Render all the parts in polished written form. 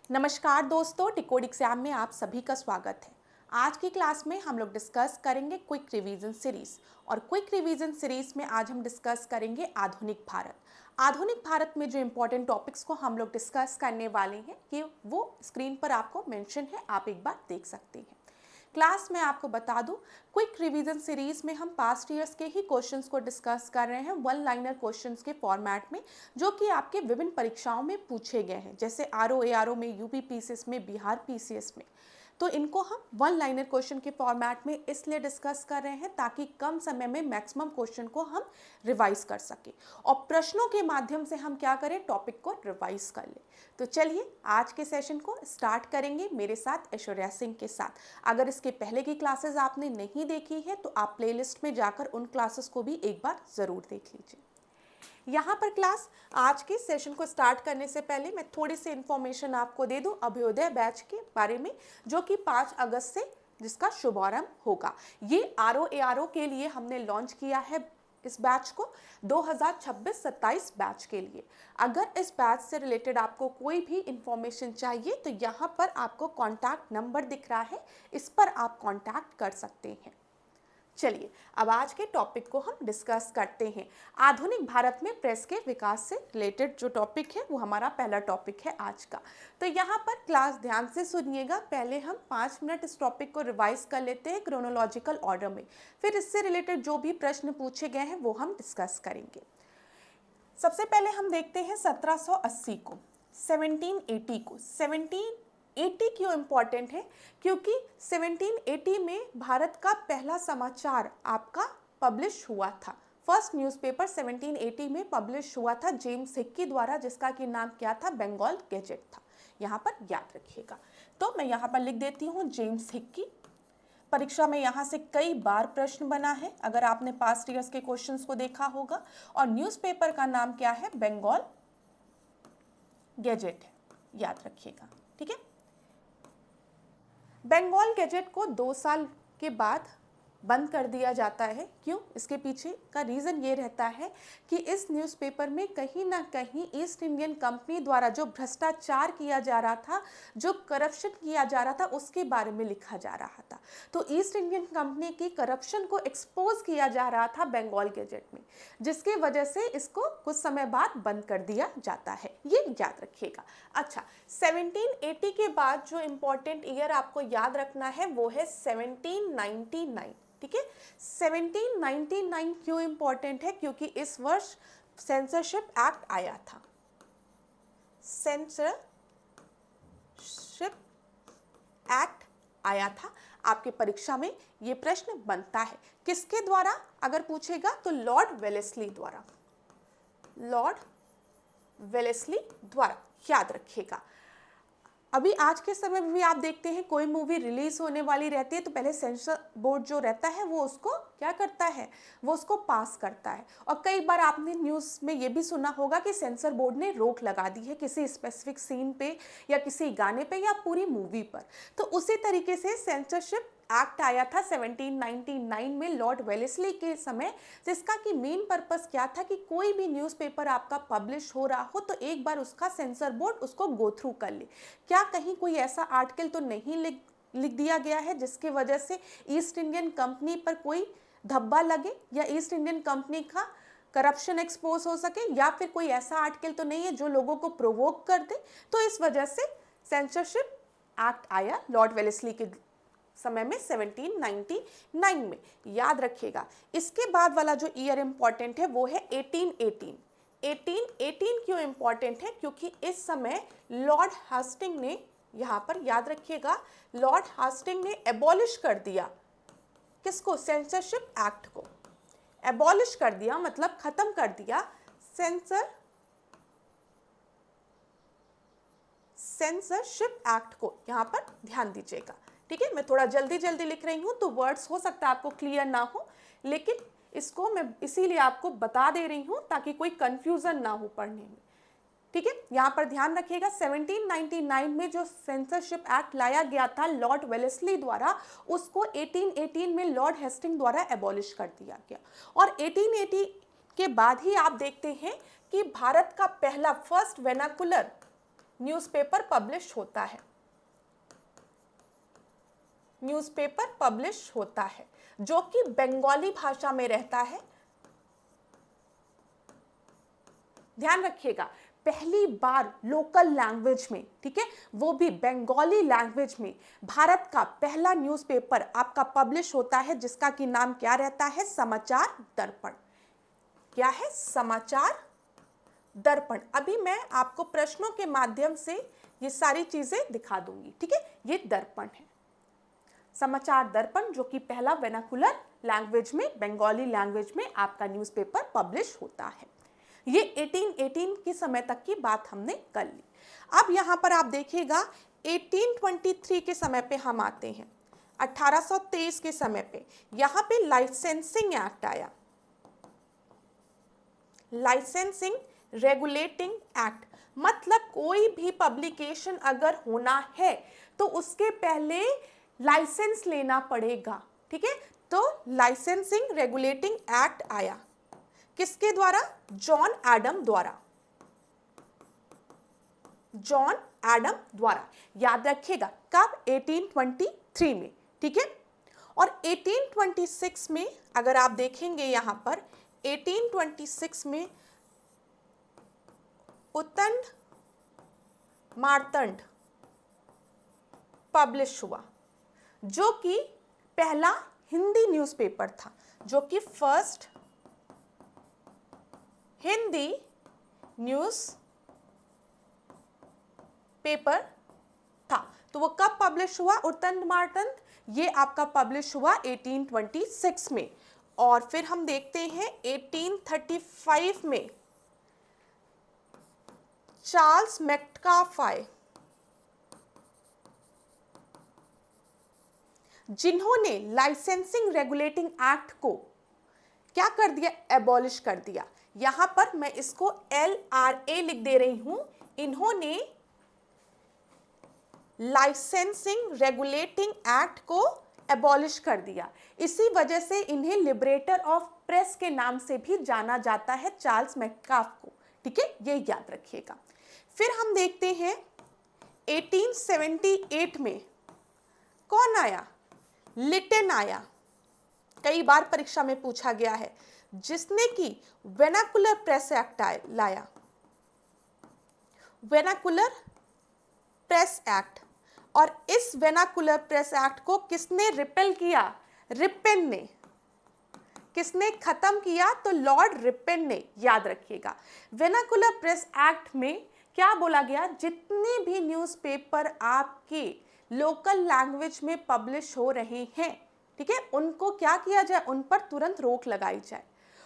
नमस्कार दोस्तों, decode exam में आप सभी का स्वागत है। आज की क्लास में हम लोग डिस्कस करेंगे क्विक रिवीजन सीरीज और क्विक रिवीजन सीरीज में आज हम डिस्कस करेंगे आधुनिक भारत। आधुनिक भारत में जो इम्पोर्टेंट टॉपिक्स को हम लोग डिस्कस करने वाले हैं कि वो स्क्रीन पर आपको मेंशन है, आप एक बार देख सकते हैं। क्लास में आपको बता दूं, क्विक रिवीजन सीरीज में हम पास्ट ईयर्स के ही क्वेश्चंस को डिस्कस कर रहे हैं वन लाइनर क्वेश्चंस के फॉर्मेट में, जो कि आपके विभिन्न परीक्षाओं में पूछे गए हैं, जैसे आरओ एआरओ में, यूपी पीसीएस में, बिहार पीसीएस में। तो इनको हम वन लाइनर क्वेश्चन के फॉर्मेट में इसलिए डिस्कस कर रहे हैं ताकि कम समय में मैक्सिमम क्वेश्चन को हम रिवाइज कर सकें और प्रश्नों के माध्यम से हम क्या करें, टॉपिक को रिवाइज कर लें। तो चलिए आज के सेशन को स्टार्ट करेंगे मेरे साथ, ऐश्वर्या सिंह के साथ। अगर इसके पहले की क्लासेस आपने नहीं देखी है तो आप प्लेलिस्ट में जाकर उन क्लासेस को भी एक बार ज़रूर देख लीजिए। यहाँ पर क्लास आज के सेशन को स्टार्ट करने से पहले मैं थोड़ी सी इन्फॉर्मेशन आपको दे दूँ अभ्युदय बैच के बारे में, जो कि 5 अगस्त से जिसका शुभारंभ होगा। ये आरओ एआरओ के लिए हमने लॉन्च किया है इस बैच को 2026-27 बैच के लिए। अगर इस बैच से रिलेटेड आपको कोई भी इंफॉर्मेशन चाहिए तो यहाँ पर आपको कॉन्टैक्ट नंबर दिख रहा है, इस पर आप कॉन्टैक्ट कर सकते हैं। चलिए अब आज के टॉपिक को हम डिस्कस करते हैं। आधुनिक भारत में प्रेस के विकास से रिलेटेड जो टॉपिक है वो हमारा पहला टॉपिक है आज का। तो यहाँ पर क्लास ध्यान से सुनिएगा। पहले हम 5 मिनट इस टॉपिक को रिवाइज कर लेते हैं क्रोनोलॉजिकल ऑर्डर में, फिर इससे रिलेटेड जो भी प्रश्न पूछे गए हैं वो हम डिस्कस करेंगे। सबसे पहले हम देखते हैं 1780 को, 1780 को। 1780 क्यों इम्पॉर्टेंट है? क्योंकि 1780 में भारत का पहला समाचार आपका पब्लिश हुआ था। फर्स्ट न्यूज़पेपर 1780 में पब्लिश हुआ था जेम्स हिक्की द्वारा, जिसका कि नाम क्या था, बंगाल गैजेट था। यहाँ पर याद रखिएगा। तो मैं यहाँ पर लिख देती हूँ जेम्स हिक्की। परीक्षा में यहाँ से कई बार प्रश्न बना है, अगर आपने पास्ट ईयर्स के क्वेश्चंस को देखा होगा। और न्यूज़पेपर का नाम क्या है, बंगाल गैजेट है, याद रखिएगा। ठीक है। बंगाल गैजेट को 2 साल के बाद बंद कर दिया जाता है। क्यों? इसके पीछे का रीज़न ये रहता है कि इस न्यूज़पेपर में कहीं ना कहीं ईस्ट इंडियन कंपनी द्वारा जो भ्रष्टाचार किया जा रहा था, जो करप्शन किया जा रहा था, उसके बारे में लिखा जा रहा था। तो ईस्ट इंडियन कंपनी की करप्शन को एक्सपोज किया जा रहा था बंगाल गैजेट में, जिसकी वजह से इसको कुछ समय बाद बंद कर दिया जाता है, ये याद रखिएगा। अच्छा, 1780 के बाद जो इम्पोर्टेंट ईयर आपको याद रखना है वो है 1799। ठीक है। 1799 क्यों इंपॉर्टेंट है? क्योंकि इस वर्ष सेंसरशिप एक्ट आया था। सेंसरशिप एक्ट आया था। आपके परीक्षा में ये प्रश्न बनता है। किसके द्वारा अगर पूछेगा तो लॉर्ड वेलेस्ली द्वारा, लॉर्ड वेलेस्ली द्वारा, याद रखिएगा। अभी आज के समय में भी आप देखते हैं कोई मूवी रिलीज होने वाली रहती है तो पहले सेंसर बोर्ड जो रहता है वो उसको क्या करता है, वो उसको पास करता है। और कई बार आपने न्यूज़ में ये भी सुना होगा कि सेंसर बोर्ड ने रोक लगा दी है किसी स्पेसिफिक सीन पे या किसी गाने पे या पूरी मूवी पर। तो उसी तरीके से सेंसरशिप एक्ट आया था 1799 में लॉर्ड वेलेस्ली के समय, जिसका कि मेन पर्पस क्या था कि कोई भी न्यूज़पेपर आपका पब्लिश हो रहा हो तो एक बार उसका सेंसर बोर्ड उसको गो थ्रू कर ले। क्या कहीं कोई ऐसा आर्टिकल तो नहीं लिख दिया गया है जिसकी वजह से ईस्ट इंडियन कंपनी पर कोई धब्बा लगे या ईस्ट इंडियन कंपनी का करप्शन एक्सपोज हो सके, या फिर कोई ऐसा आर्टिकल तो नहीं है जो लोगों को प्रोवोक कर दे। तो इस वजह से सेंसरशिप एक्ट आया लॉर्ड वेलेस्ली के समय में 1799 में, याद रखिएगा। इसके बाद वाला जो ईयर इंपॉर्टेंट है वो है 1818। 1818 क्यों इंपॉर्टेंट है? क्योंकि इस समय लॉर्ड हास्टिंग ने, यहाँ पर याद रखिएगा, लॉर्ड हास्टिंग ने एबॉलिश कर दिया किसको, सेंसरशिप एक्ट को। एबॉलिश कर दिया मतलब खत्म कर दिया सेंसरशिप एक्ट को। यहाँ पर ध्यान दीजिएगा। ठीक है। मैं थोड़ा जल्दी लिख रही हूँ तो वर्ड्स हो सकता है आपको क्लियर ना हो, लेकिन इसको मैं इसीलिए आपको बता दे रही हूँ ताकि कोई कंफ्यूजन ना हो पढ़ने में। ठीक है। यहाँ पर ध्यान रखिएगा 1799 में जो सेंसरशिप एक्ट लाया गया था लॉर्ड वेलेस्ली द्वारा, उसको 1818 में लॉर्ड हेस्टिंग द्वारा एबॉलिश कर दिया गया। और 1880 के बाद ही आप देखते हैं कि भारत का पहला फर्स्ट वेनाकुलर न्यूज़पेपर पब्लिश होता है, न्यूज़पेपर पब्लिश होता है जो कि बंगाली भाषा में रहता है। ध्यान रखिएगा, पहली बार लोकल लैंग्वेज में, ठीक है, वो भी बंगाली लैंग्वेज में भारत का पहला न्यूज़पेपर आपका पब्लिश होता है जिसका कि नाम क्या रहता है, समाचार दर्पण। क्या है, समाचार दर्पण। अभी मैं आपको प्रश्नों के माध्यम से ये सारी चीजें दिखा दूंगी, ठीक है। ये दर्पण है, समाचार दर्पण, जो कि पहला वर्नाकुलर लैंग्वेज में, बंगाली लैंग्वेज में आपका न्यूज़पेपर पब्लिश होता है। ये 1818 के समय तक की बात हमने कर ली। अब यहाँ पर आप देखिएगा 1823 के समय पे हम आते हैं, 1823 के समय पे यहाँ पे लाइसेंसिंग एक्ट आया, लाइसेंसिंग रेगुलेटिंग एक्ट। मतलब कोई भी पब्लिकेशन अगर होना है तो उसके पहले लाइसेंस लेना पड़ेगा, ठीक है। तो लाइसेंसिंग रेगुलेटिंग एक्ट आया, किसके द्वारा, जॉन एडम द्वारा, जॉन एडम द्वारा। याद रखिएगा कब, 1823 में, ठीक है। और 1826 में अगर आप देखेंगे यहां पर 1826 में उत्तंड मार्तंड पब्लिश हुआ, जो कि पहला हिंदी न्यूज़पेपर था, जो कि फर्स्ट हिंदी न्यूज़ पेपर था। तो वो कब पब्लिश हुआ, उत्तंड मार्तंड, ये आपका पब्लिश हुआ 1826 में। और फिर हम देखते हैं 1835 में चार्ल्स मैककाफाय, जिन्होंने लाइसेंसिंग रेगुलेटिंग एक्ट को क्या कर दिया, एबॉलिश कर दिया। यहां पर मैं इसको LRA लिख दे रही हूं। इन्होंने लाइसेंसिंग रेगुलेटिंग एक्ट को एबॉलिश कर दिया। इसी वजह से इन्हें लिबरेटर ऑफ प्रेस के नाम से भी जाना जाता है, चार्ल्स मैककाफ को, ठीक है, ये याद रखिएगा। फिर हम देखते हैं 1878 में कौन आया, लिटन आया, कई बार परीक्षा में पूछा गया है, जिसने कि वर्नाकुलर प्रेस एक्ट लाया, वर्नाकुलर प्रेस एक्ट। और इस वर्नाकुलर प्रेस एक्ट को किसने रिपेल किया, रिपेन ने। किसने खत्म किया, तो लॉर्ड रिपेन ने। याद रखिएगा वर्नाकुलर प्रेस एक्ट में क्या बोला गया, जितने भी न्यूज़पेपर आपके लोकल लैंग्वेज में पब्लिश हो रहे हैं, ठीक है, उनको क्या किया जाए, उन पर तुरंत रोक लगाई जाए।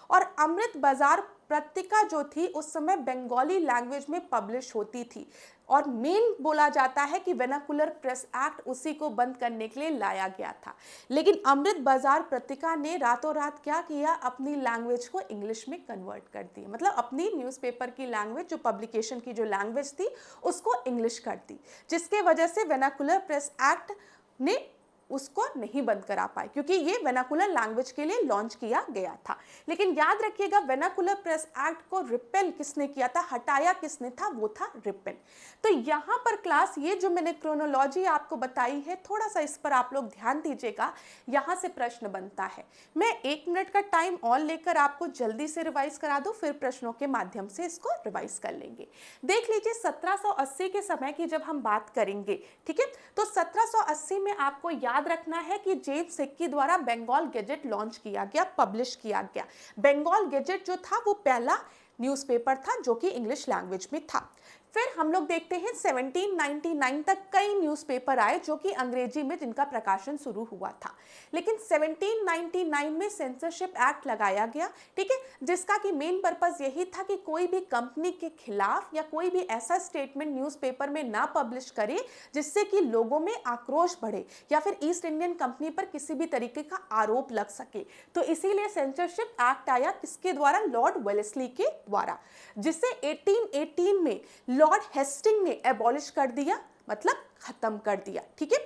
और अमृत बाजार पत्रिका जो थी उस समय बंगाली लैंग्वेज में पब्लिश होती थी, और मेन बोला जाता है कि वर्नाकुलर प्रेस एक्ट उसी को बंद करने के लिए लाया गया था। लेकिन अमृत बाजार पत्रिका ने रातों रात क्या किया, अपनी लैंग्वेज को इंग्लिश में कन्वर्ट कर दी, मतलब अपनी न्यूज़पेपर की लैंग्वेज, जो पब्लिकेशन की जो लैंग्वेज थी उसको इंग्लिश कर दी, जिसके वजह से वर्नाकुलर प्रेस एक्ट ने उसको नहीं बंद करा पाए, क्योंकि ये वर्नाकुलर लैंग्वेज के लिए लॉन्च किया गया था। लेकिन याद रखिएगा वर्नाकुलर प्रेस एक्ट को रिपेल किसने किया था, हटाया किसने था, वो था रिपेन। तो यहाँ पर क्लास, ये जो मैंने क्रोनोलॉजी आपको बताई है, थोड़ा सा इस पर आप लोग ध्यान दीजिएगा, यहाँ से प्रश्न बनता है। मैं 1 मिनट का टाइम और लेकर आपको जल्दी से रिवाइज करा दूं, फिर प्रश्नों के माध्यम से इसको रिवाइज कर लेंगे। देख लीजिए 1780 के समय की जब हम बात करेंगे, ठीक है, तो 1780 में आपको याद रखना है कि जेम्स सिक्की द्वारा बंगाल गैजेट लॉन्च किया गया, पब्लिश किया गया। बंगाल गैजेट जो था वो पहला न्यूज़पेपर था जो कि इंग्लिश लैंग्वेज में था। फिर हम लोग देखते हैं 1799 तक कई न्यूज़पेपर आए जो कि अंग्रेजी में जिनका प्रकाशन शुरू हुआ था। लेकिन 1799 में सेंसरशिप एक्ट लगाया गया, ठीक है, जिसका कि मेन पर्पस यही था कि कोई भी कंपनी के खिलाफ या कोई भी ऐसा स्टेटमेंट न्यूज़पेपर में ना पब्लिश करे जिससे कि लोगों में आक्रोश बढ़े या फिर ईस्ट इंडियन कंपनी पर किसी भी तरीके का आरोप लग सके। तो इसीलिए सेंसरशिप एक्ट आया, किसके द्वारा, लॉर्ड वेलेस्ली के द्वारा, जिसे 1818 में लॉर्ड हेस्टिंग ने एबॉलिश कर दिया, मतलब खत्म कर दिया, ठीक है।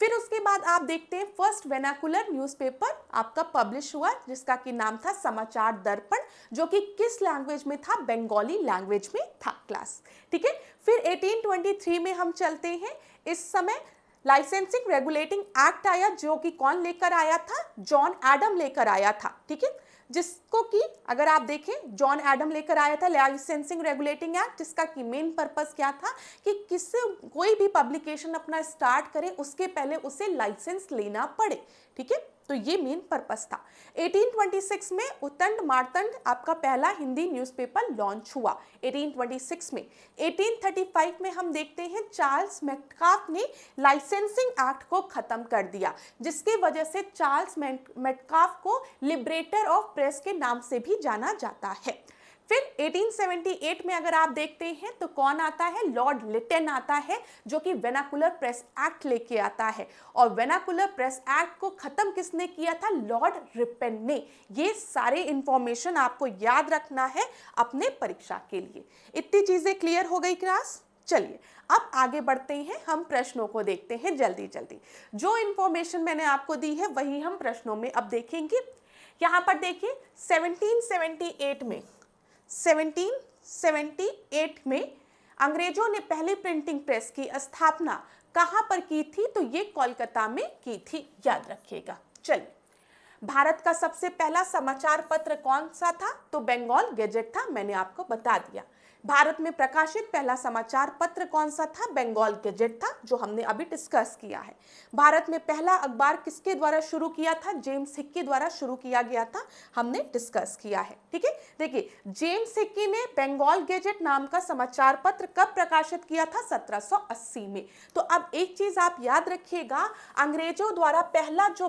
फिर उसके बाद आप देखते हैं फर्स्ट वर्नाकुलर न्यूज़पेपर आपका पब्लिश हुआ, जिसका कि नाम था समाचार दर्पण, जो कि किस लैंग्वेज में था, बंगाली लैंग्वेज में था क्लास, ठीक है। फिर 1823 में हम चलते हैं। इस समय लाइसेंसिंग रेगुलेटिंग एक्ट आया, जो कि कौन लेकर आया था? जॉन एडम लेकर आया था। ठीक है, जिसको कि अगर आप देखें, जॉन एडम लेकर आया था लाइसेंसिंग रेगुलेटिंग एक्ट, जिसका कि मेन पर्पस क्या था कि कोई भी पब्लिकेशन अपना स्टार्ट करे उसके पहले उसे लाइसेंस लेना पड़े। ठीक है, तो ये मेन पर्पस था। 1826 में उतंड मार्तंड आपका पहला हिंदी न्यूज़पेपर लॉन्च हुआ 1826 में। 1835 में हम देखते हैं चार्ल्स मेटकाफ ने लाइसेंसिंग एक्ट को खत्म कर दिया, जिसकी वजह से चार्ल्स मेटकाफ को लिबरेटर ऑफ प्रेस के नाम से भी जाना जाता है। फिर 1878 में अगर आप देखते हैं तो कौन आता है? लॉर्ड लिटन आता है, जो कि वेनाकुलर प्रेस एक्ट लेके आता है। और वेनाकुलर प्रेस एक्ट को खत्म किसने किया था? लॉर्ड रिपन ने। ये सारे इंफॉर्मेशन आपको याद रखना है अपने परीक्षा के लिए। इतनी चीजें क्लियर हो गई क्लास? चलिए अब आगे बढ़ते हैं, हम प्रश्नों को देखते हैं जल्दी जल्दी। जो इंफॉर्मेशन मैंने आपको दी है वही हम प्रश्नों में अब देखेंगे। यहाँ पर देखिए 1778 में अंग्रेजों ने पहली प्रिंटिंग प्रेस की स्थापना कहां पर की थी? तो ये कोलकाता में की थी, याद रखिएगा। चलिए, भारत का सबसे पहला समाचार पत्र कौन सा था? तो बंगाल गैजेट था, मैंने आपको बता दिया। भारत में प्रकाशित पहला समाचार पत्र कौन सा था? बंगाल गैजेट था, जो हमने अभी डिस्कस किया है। भारत में पहला अखबार किसके द्वारा शुरू किया था? जेम्स हिक्की द्वारा शुरू किया गया था, हमने डिस्कस किया है। ठीक है, देखिए जेम्स हिक्की ने बंगाल गैजेट नाम का समाचार पत्र कब प्रकाशित किया था? 1780 में। तो अब एक चीज आप याद रखिएगा, अंग्रेजों द्वारा पहला जो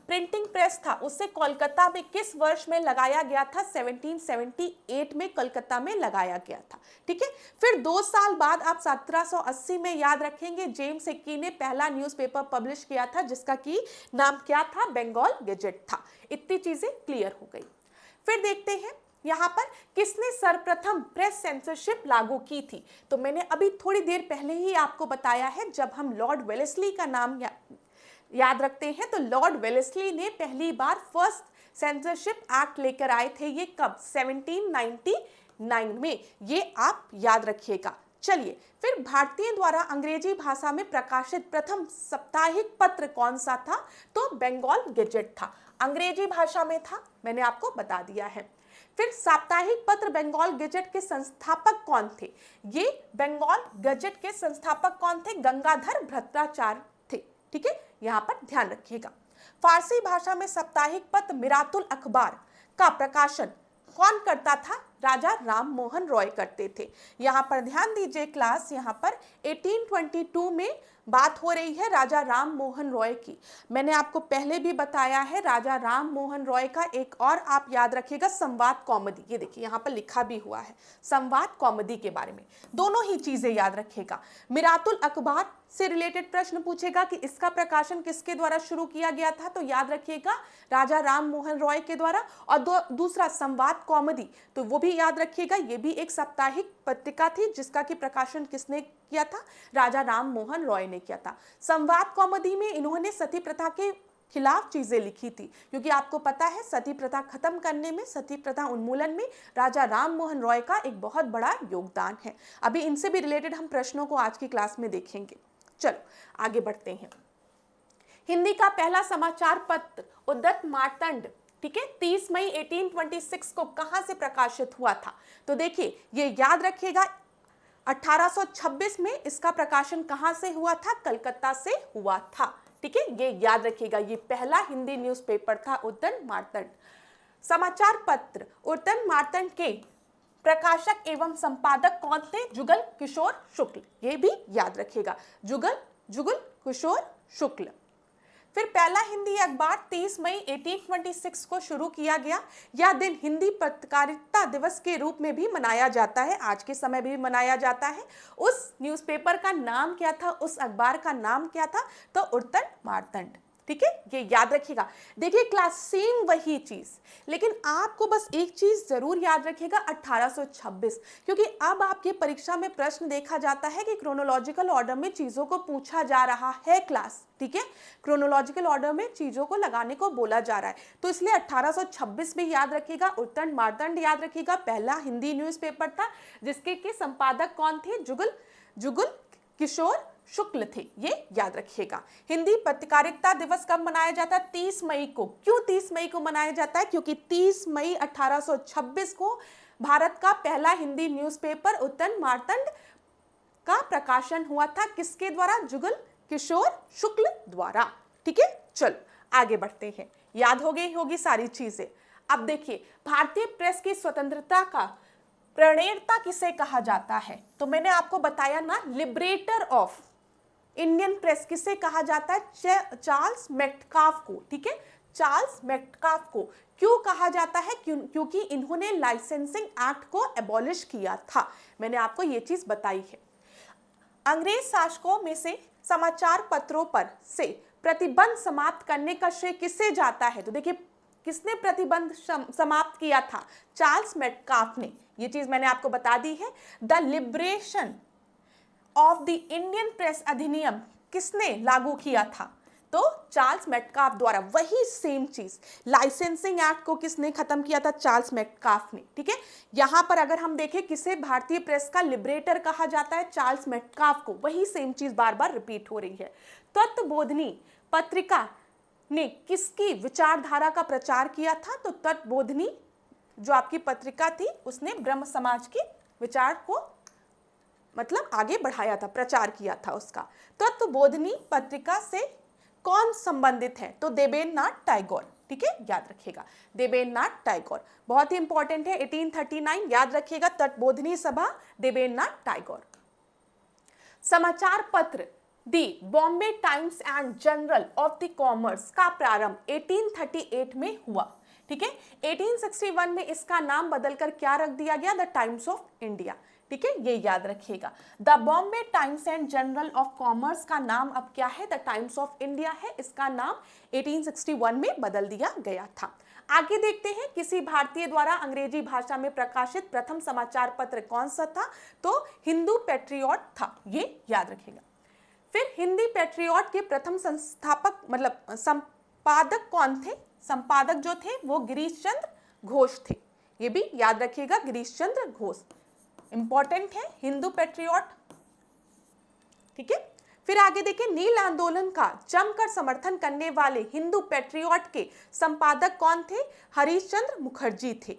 प्रिंटिंग प्रेस था उसे कोलकाता में किस वर्ष में लगाया गया था? 1778 में कोलकाता में लगाया गया था। ठीक है, फिर 2 साल बाद आप 1780 में याद रखेंगे जेम्स हिक्की ने पहला न्यूज़पेपर पब्लिश किया था, जिसका की नाम क्या था? बंगाल गैजेट था। इतनी चीजें क्लियर हो गई। फिर देखते हैं यहाँ पर किसने सर्वप्रथम प्रेस सेंसरशिप लागू की थी? तो मैंने अभी थोड़ी देर पहले ही आपको बताया है, जब हम लॉर्ड वेलेस्ली का नाम याद रखते हैं तो लॉर्ड वेलेस्ली ने पहली बार फर्स्ट सेंसरशिप एक्ट लेकर आए थे। ये कब? 1799 में। ये आप याद रखिएगा। चलिए, फिर भारतीय द्वारा अंग्रेजी भाषा में प्रकाशित प्रथम साप्ताहिक पत्र कौन सा था? तो बंगाल गैजेट था, अंग्रेजी भाषा में था, मैंने आपको बता दिया है। फिर साप्ताहिक पत्र बंगाल गैजेट के संस्थापक कौन थे? ये बंगाल गैजेट के संस्थापक कौन थे? गंगाधर भट्टाचार्य थे। ठीक है, यहाँ पर ध्यान रखिएगा। फारसी भाषा में साप्ताहिक पत्र मिरातुल अखबार का प्रकाशन कौन करता था? राजा राम मोहन रॉय करते थे। यहाँ पर ध्यान दीजिए क्लास, यहाँ पर 1822 में बात हो रही है राजा राम मोहन रॉय की। मैंने आपको पहले भी बताया है, राजा राम मोहन रॉय का एक और आप याद रखिएगा, संवाद कौमुदी। ये देखिए यहाँ पर लिखा भी हुआ है संवाद कौमुदी के बारे में। दोनों ही चीजें याद रखिएगा। मिरातुल अखबार से रिलेटेड प्रश्न पूछेगा कि इसका प्रकाशन किसके द्वारा शुरू किया गया था? तो याद रखिएगा राजा राम मोहन रॉय के द्वारा। और दूसरा संवाद कौमुदी, तो वो भी याद रखिएगा, ये भी एक साप्ताहिक पत्रिका थी जिसका कि प्रकाशन किसने किया था? राजा राम मोहन रॉय ने किया था। संवाद कौमुदी में इन्होंने सती प्रथा के खिलाफ चीजें लिखी थी, क्योंकि आपको पता है सती प्रथा खत्म करने में, सती प्रथा उन्मूलन में राजा राम मोहन रॉय का एक बहुत बड़ा योगदान है। अभी इनसे भी रिलेटेड हम प्रश्नों को आज की क्लास में देखेंगे। चलो आगे बढ़ते हैं। हिंदी का पहला समाचार पत्र उद्यत मार्तंड, ठीक है, 30 मई 1826 को कहां से प्रकाशित हुआ था? तो देखिए ये याद रखिएगा, 1826 में इसका प्रकाशन कहां से हुआ था? कलकत्ता से हुआ था। ठीक है, ये याद रखिएगा, ये पहला हिंदी न्यूज़पेपर था उद्यत मार्तंड। समाचार पत्र उद्यत मार्तंड के प्रकाशक एवं संपादक कौन थे? जुगल किशोर शुक्ल। ये भी याद रखिएगा, जुगल किशोर शुक्ल। फिर पहला हिंदी अखबार 30 मई 1826 को शुरू किया गया। यह दिन हिंदी पत्रकारिता दिवस के रूप में भी मनाया जाता है, आज के समय भी मनाया जाता है। उस न्यूज़पेपर का नाम क्या था? उस अखबार का नाम क्या था? तो उद्यत मार्तंड। ठीक है, ये याद रखिएगा। देखिए क्लास सेम वही चीज, लेकिन आपको बस एक चीज जरूर याद रखिएगा 1826, क्योंकि अब आपके परीक्षा में प्रश्न देखा जाता है कि क्रोनोलॉजिकल ऑर्डर में चीजों को पूछा जा रहा है क्लास, ठीक है, क्रोनोलॉजिकल ऑर्डर में चीजों को लगाने को बोला जा रहा है, तो इसलिए 1826 भी याद रखिएगा। उत्तंड मार्तंड याद रखिएगा, पहला हिंदी न्यूज़पेपर था जिसके के संपादक कौन थे, जुगल किशोर शुक्ल थे, ये याद रखिएगा। हिंदी पत्रकारिता दिवस कब मनाया जाता है, 30 मई को। क्यों 30 मई को मनाया जाता है, क्योंकि 30 मई 1826 को भारत का पहला हिंदी न्यूज़पेपर उत्तंड मार्तंड का प्रकाशन हुआ था, किसके द्वारा, जुगल किशोर शुक्ल द्वारा, ठीक है। चलो आगे बढ़ते हैं, याद हो गई होगी सारी चीजें। अब देखिए भारतीय प्रेस की स्वतंत्रता का प्रणेता किसे कहा जाता है, तो मैंने आपको बताया ना, लिबरेटर ऑफ इंडियन प्रेस किसे कहा जाता है, चार्ल्स मेटकाफ को, ठीक है, चार्ल्स मेटकाफ को। क्यों कहा जाता है, क्योंकि इन्होंने लाइसेंसिंग एक्ट को एबॉलिश किया था, मैंने आपको ये चीज बताई है। अंग्रेज शासकों में से समाचार पत्रों पर से प्रतिबंध समाप्त करने का श्रेय किसे जाता है, तो देखिए किसने प्रतिबंध समाप्त किया था, चार्ल्स मेटकाफ ने, ये चीज मैंने आपको बता दी है। The liberation of the Indian press अधिनियम किसने लागू किया था, तो चार्ल्स मेटकाफ द्वारा। वही सेम चीज, लाइसेंसिंग एक्ट को किसने खत्म किया था, चार्ल्स मेटकाफ ने, ठीक है। यहां पर अगर हम देखें किसे भारतीय प्रेस का लिबरेटर कहा जाता है, चार्ल्स मेटकाफ को, वही सेम चीज बार बार रिपीट हो रही है। तत्वबोधिनी पत्रिका ने किसकी विचारधारा का प्रचार किया था, तो तत्वबोधिनी जो आपकी पत्रिका थी उसने ब्रह्म समाज के विचार को मतलब आगे बढ़ाया था, प्रचार किया था उसका। तत्वबोधिनी पत्रिका से कौन संबंधित है, तो देवेंद्रनाथ टैगोर, ठीक है, याद रखिएगा, देवेंद्रनाथ टैगोर बहुत ही इंपॉर्टेंट है। 1839 याद रखिएगा, तत्वबोधिनी सभा देवेंद्रनाथ टैगोर। समाचार पत्र the Bombay Times and Journal of the Commerce का प्रारंभ 1838 में हुआ, ठीक है। 1861 में इसका नाम बदलकर क्या रख दिया गया, द टाइम्स ऑफ इंडिया, ठीक है, ये याद रखिएगा। The Bombay Times and Journal of commerce का नाम अब क्या है, द टाइम्स ऑफ इंडिया है, इसका नाम 1861 में बदल दिया गया था। आगे देखते हैं, किसी भारतीय द्वारा अंग्रेजी भाषा में प्रकाशित प्रथम समाचार पत्र कौन सा था, तो हिंदू पैट्रियट था, ये याद रखिएगा। फिर हिंदी पैट्रियट के प्रथम संस्थापक मतलब संपादक कौन थे, संपादक जो थे वो गिरीश चंद्र घोष थे, ये भी याद रखिएगा, गिरीश चंद्र घोष इंपॉर्टेंट है, हिंदू पैट्रियट, ठीक है। फिर आगे देखिए, नील आंदोलन का जमकर समर्थन करने वाले हिंदू पैट्रियट के संपादक कौन थे, हरीश चंद्र मुखर्जी थे।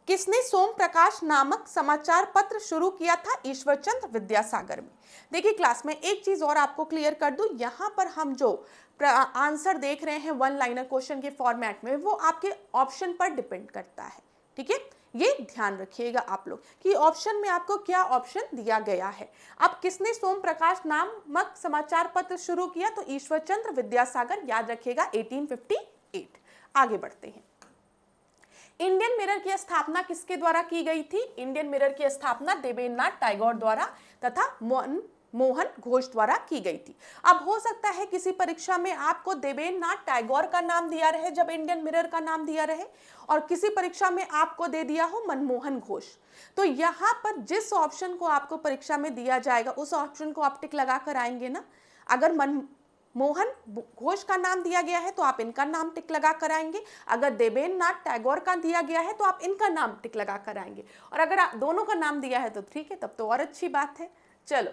किसने सोम प्रकाश नामक समाचार पत्र शुरू किया था, ईश्वरचंद्र विद्यासागर में। देखिए क्लास में एक चीज और आपको क्लियर कर दूं, यहां पर हम जो आंसर देख रहे हैं वन लाइनर क्वेश्चन के फॉर्मेट में, वो आपके ऑप्शन पर डिपेंड करता है, ठीक है, ये ध्यान रखिएगा आप लोग कि ऑप्शन में आपको क्या ऑप्शन दिया गया है। अब किसने सोम प्रकाश नामक समाचार पत्र शुरू किया, तो ईश्वरचंद्र विद्यासागर, याद रखिएगा 1858। आगे बढ़ते हैं, इंडियन मिरर की स्थापना किसके द्वारा की गई थी, इंडियन मिरर की स्थापना देवेंद्रनाथ टैगोर द्वारा तथा मोहन घोष द्वारा की गई थी। अब हो सकता है किसी परीक्षा में आपको देवेंद्रनाथ टैगोर का नाम दिया रहे जब इंडियन मिरर का नाम दिया रहे, और किसी परीक्षा में आपको दे दिया हो मनमोहन घोष। तो यहाँ पर जिस ऑप्शन को आपको परीक्षा में दिया जाएगा उस ऑप्शन को आप टिक लगा कर आएंगे ना। अगर मनमोहन घोष का नाम दिया गया है तो आप इनका नाम टिक लगा कर आएंगे, अगर देवेंद्रनाथ टैगोर का दिया गया है तो आप इनका नाम टिक लगा कर आएंगे, और अगर दोनों का नाम दिया है तो ठीक है, तब तो और अच्छी बात है। चलो,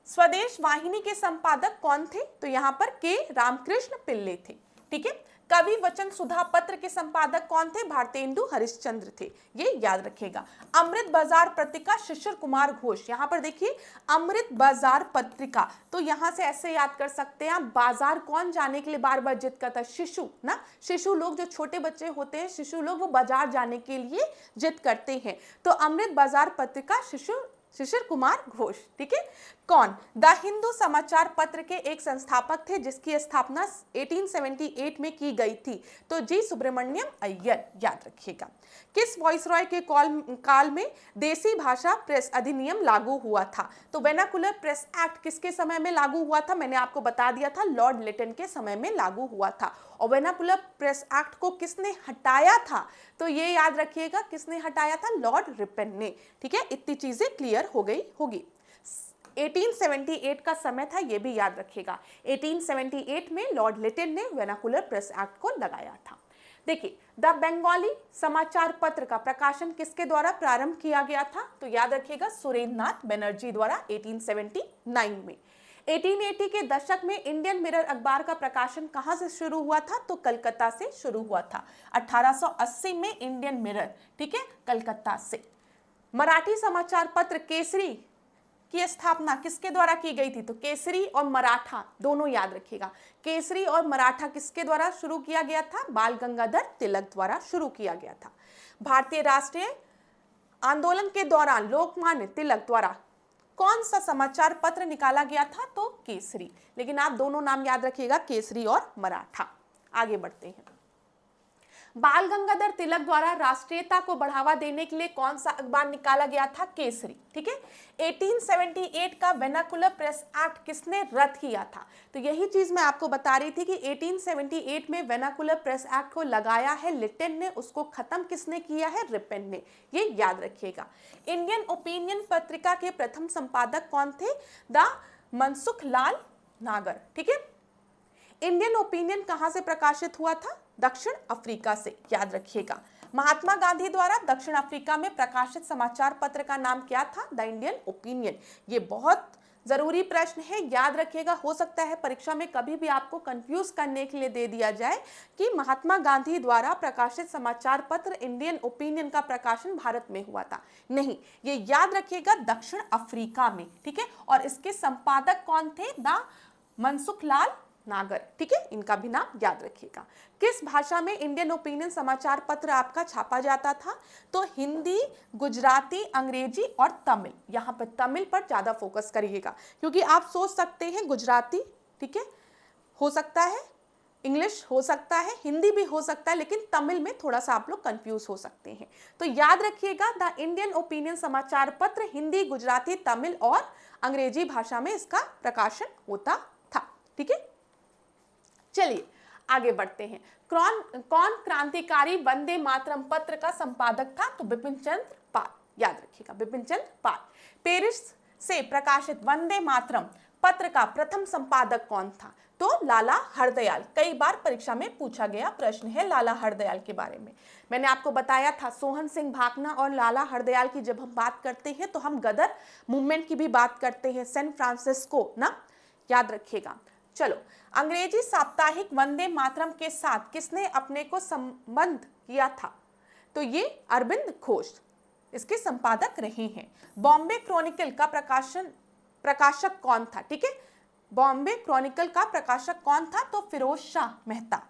स्वदेश वाहिनी के संपादक कौन थे, तो यहाँ पर के रामकृष्ण पिल्ले थे, ठीक है। कवि वचन सुधा पत्र के संपादक कौन थे, भारतेंदु हरिश्चंद्र थे, ये याद रखेगा। अमृत बाजार पत्रिका शिशिर कुमार घोष, यहाँ पर देखिए अमृत बाजार पत्रिका, तो यहाँ से ऐसे याद कर सकते हैं, बाजार कौन जाने के लिए बार बार जिद करता है, शिशु ना, शिशु लोग जो छोटे बच्चे होते हैं, शिशु लोग वो बाजार जाने के लिए जिद करते हैं, तो अमृत बाजार पत्रिका शिशिर कुमार घोष। ठीक है। कौन? द हिंदू समाचार पत्र के एक संस्थापक थे जिसकी स्थापना 1878 में की गई थी। तो जी सुब्रमण्यम अय्यर, याद रखिएगा। किस वाइसरॉय के काल में देसी भाषा प्रेस अधिनियम लागू हुआ था? तो वेनाकुलर प्रेस एक्ट किसके समय में लागू हुआ था? मैंने आपको बता दिया था, लॉर्ड लिटन के समय में लागू हुआ था। और वेनाकुलर प्रेस एक्ट को किसने हटाया था? तो ये याद रखिएगा, किसने हटाया था? लॉर्ड रिपन ने। ठीक है, इतनी चीजें क्लियर हो गई होगी। 1878 का समय था, ये भी याद रखिएगा। 1878 में लॉर्ड लिटन ने वेनाकुलर प्रेस एक्ट को लगाया था। देखिए, द बंगाली समाचार पत्र का प्रकाशन किसके द्वारा प्रारंभ किया गया था? तो याद रखिएगा, सुरेंद्र नाथ बनर्जी द्वारा 1879 में। 1880 के दशक में इंडियन मिरर अखबार का प्रकाशन कहां से शुरू हुआ था? तो कलकत्ता से शुरू हुआ था। 1880 में इंडियन मिरर, ठीक है, कलकत्ता से। मराठी समाचार पत्र केसरी की स्थापना किसके द्वारा की गई थी? तो केसरी और मराठा दोनों याद रखिएगा। केसरी और मराठा किसके द्वारा शुरू किया गया था? बाल गंगाधर तिलक द्वारा शुरू किया गया था। भारतीय राष्ट्रीय आंदोलन के दौरान लोकमान्य तिलक द्वारा कौन सा समाचार पत्र निकाला गया था? तो केसरी। लेकिन आप दोनों नाम याद रखिएगा, केसरी और मराठा। आगे बढ़ते हैं। बाल गंगाधर तिलक द्वारा राष्ट्रीयता को बढ़ावा देने के लिए कौन सा अखबार निकाला गया था? केसरी। ठीक है। 1878 का वेनाकुलर प्रेस एक्ट किसने रद्द किया था? तो यही चीज मैं आपको बता रही थी कि 1878 में वेनाकुलर प्रेस एक्ट को लगाया है लिटन ने, उसको खत्म किसने किया है? रिपन ने। ये याद रखिएगा। इंडियन ओपिनियन पत्रिका के प्रथम संपादक कौन थे? द मनसुख लाल नागर। ठीक है। इंडियन ओपिनियन कहां से प्रकाशित हुआ था? दक्षिण अफ्रीका से, याद रखिएगा। महात्मा गांधी द्वारा दक्षिण अफ्रीका में प्रकाशित समाचार पत्र का नाम क्या था? The Indian opinion. ये बहुत जरूरी प्रश्न है, याद रखिएगा। हो सकता है परीक्षा में कभी भी आपको कंफ्यूज करने के लिए दे दिया जाए कि महात्मा गांधी द्वारा प्रकाशित समाचार पत्र इंडियन ओपिनियन का प्रकाशन भारत में हुआ था। नहीं, ये याद रखिएगा, दक्षिण अफ्रीका में। ठीक है। और इसके संपादक कौन थे? द मनसुख लाल नागर। ठीक है, इनका भी नाम याद रखिएगा। किस भाषा में इंडियन ओपिनियन समाचार पत्र आपका छापा जाता था? तो हिंदी, गुजराती, अंग्रेजी और तमिल। यहाँ पर तमिल पर ज्यादा फोकस करिएगा, क्योंकि आप सोच सकते हैं गुजराती, ठीक है, हो सकता है, इंग्लिश हो सकता है, हिंदी भी हो सकता है, लेकिन तमिल में थोड़ा सा आप लोग कंफ्यूज हो सकते हैं। तो याद रखिएगा, द इंडियन ओपिनियन समाचार पत्र हिंदी, गुजराती, तमिल और अंग्रेजी भाषा में इसका प्रकाशन होता था। ठीक है। चलिए आगे बढ़ते हैं। कौन क्रांतिकारी वंदे मातरम पत्र का संपादक था? तो बिपिन चंद्र पाल, याद रखिएगा, बिपिन चंद्र पाल। पेरिस से प्रकाशित वंदे मातरम पत्र का प्रथम संपादक कौन था? तो लाला हरदयाल। कई बार परीक्षा में पूछा गया प्रश्न है लाला हरदयाल के बारे में। मैंने आपको बताया था, सोहन सिंह भाकना और लाला हरदयाल की जब हम बात करते हैं तो हम गदर मूवमेंट की भी बात करते हैं, सैन फ्रांसिस्को ना, याद रखिएगा। चलो, अंग्रेजी साप्ताहिक वंदे मातरम के साथ किसने अपने को संबंध किया था? तो ये अरविंद घोष इसके संपादक रहे हैं। बॉम्बे क्रॉनिकल का प्रकाशक कौन था? ठीक है, बॉम्बे क्रॉनिकल का प्रकाशक कौन था? तो फिरोज शाह मेहता।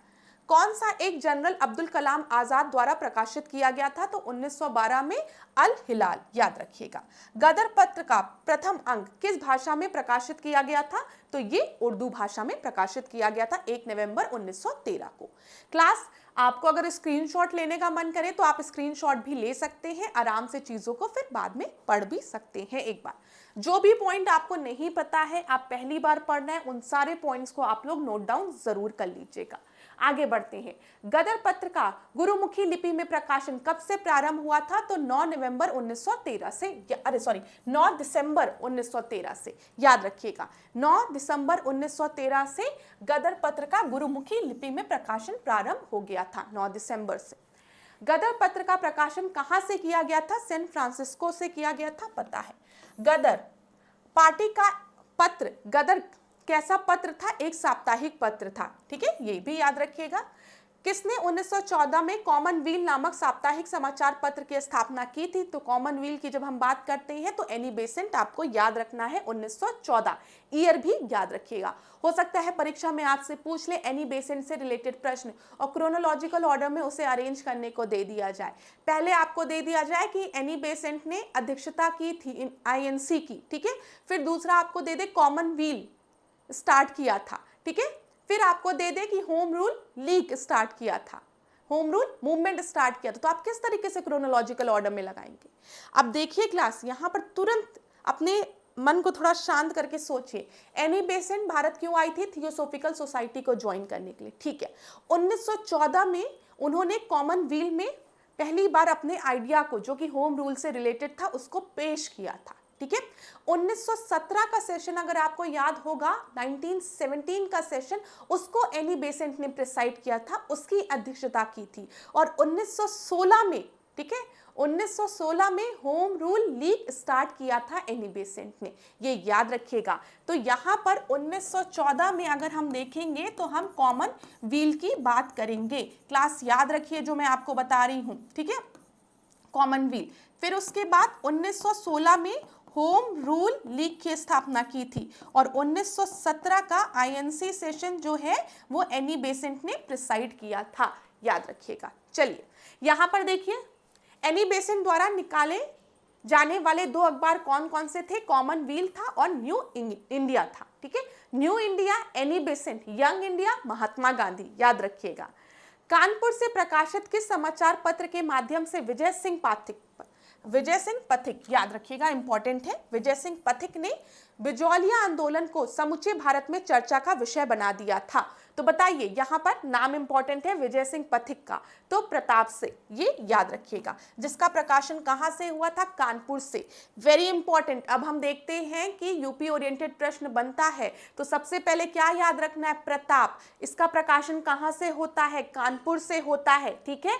कौन सा एक जनरल अब्दुल कलाम आजाद द्वारा प्रकाशित किया गया था? तो 1912 में अल हिलाल, याद रखिएगा। गदर पत्र का प्रथम अंक किस भाषा में प्रकाशित किया गया था? तो ये उर्दू भाषा में प्रकाशित किया गया था 1 नवंबर 1913 को। क्लास, आपको अगर स्क्रीनशॉट लेने का मन करे तो आप स्क्रीनशॉट भी ले सकते हैं, आराम से चीजों को फिर बाद में पढ़ भी सकते हैं एक बार। जो भी पॉइंट आपको नहीं पता है, आप पहली बार पढ़ रहे हैं, उन सारे पॉइंट्स को आप लोग नोट डाउन जरूर कर लीजिएगा। आगे बढ़ते हैं। गदर पत्र का गुरुमुखी लिपि में प्रकाशन कब से प्रारंभ हुआ था? तो 9 नवंबर 1913 से, 9 दिसंबर 1913 से, याद रखिएगा। 9 दिसंबर 1913 से गदर पत्र का गुरुमुखी लिपि में प्रकाशन प्रारंभ हो गया था, 9 दिसंबर से। गदर पत्र का प्रकाशन कहां से किया गया था? सैन फ्रांसिस्को से किया गया था, पता है। गदर पार्टी का पत्र, गदर कैसा पत्र था? एक साप्ताहिक पत्र था। ठीक है, ये भी याद रखिएगा। किसने 1914 में कॉमनवील नामक साप्ताहिक समाचार पत्र की स्थापना की थी? तो कॉमनवील की जब हम बात करते हैं तो एनी बेसेंट आपको याद रखना है 1914, ईयर भी याद रखिएगा। हो सकता है परीक्षा में आपसे पूछ ले एनी बेसेंट से रिलेटेड प्रश्न और क्रोनोलॉजिकल ऑर्डर में उसे अरेंज करने को दे दिया जाए। पहले आपको दे दिया जाए कि एनी बेसेंट ने अध्यक्षता की थी आईएनसी की, ठीक है। फिर दूसरा आपको दे दे कॉमनवील स्टार्ट किया था, ठीक है। फिर आपको दे दे कि होम रूल लीग स्टार्ट किया था, होम रूल मूवमेंट स्टार्ट किया था। तो आप किस तरीके से क्रोनोलॉजिकल ऑर्डर में लगाएंगे? अब देखिए क्लास, यहाँ पर तुरंत अपने मन को थोड़ा शांत करके सोचिए, एनी बेसेंट भारत क्यों आई थी? थियोसॉफिकल सोसाइटी को ज्वाइन करने के लिए, ठीक है। 1914 में उन्होंने कॉमनवील में पहली बार अपने आइडिया को, जो कि होम रूल से रिलेटेड था, उसको पेश किया था, ठीक है। 1917 का सेशन अगर आपको याद होगा, 1917 का सेशन, उसको एनी बेसेंट ने प्रिसाइड किया था, उसकी अध्यक्षता की थी। और 1916 में, ठीक है, 1916 में होम रूल लीग स्टार्ट किया था एनी बेसेंट ने, ये याद रखिएगा। तो यहाँ पर 1914 में अगर हम देखेंगे तो हम कॉमन व्हील की बात करेंगे। क्लास याद रखिए जो मैं आपको बता रही हूँ, ठीक है, कॉमन व्हील। फिर उसके बाद 1916 में होम रूल लीग की स्थापना की थी और 1917 का आईएनसी सेशन जो है वो एनी बेसेंट ने प्रिसाइड किया था, याद रखिएगा। चलिए यहाँ पर देखिए, एनी बेसेंट द्वारा निकाले जाने वाले दो अखबार कौन कौन से थे? कॉमन व्हील था और न्यू इंडिया था, ठीक है। New India Annie Besant, Young India Mahatma Gandhi, याद रखिएगा। कानपुर से प्रकाशित किस समाचार पत्र के माध्यम से विजय सिंह पथिक, याद रखिएगा, इंपॉर्टेंट है। विजय सिंह पथिक ने बिजौलिया आंदोलन को समूचे भारत में चर्चा का विषय बना दिया था। तो बताइए, यहाँ पर नाम इंपॉर्टेंट है विजय सिंह पथिक का, तो प्रताप से, ये याद रखिएगा। जिसका प्रकाशन कहाँ से हुआ था? कानपुर से, वेरी इंपॉर्टेंट। अब हम देखते हैं कि यूपी ओरिएंटेड प्रश्न बनता है, तो सबसे पहले क्या याद रखना है? प्रताप। इसका प्रकाशन कहाँ से होता है? कानपुर से होता है, ठीक है।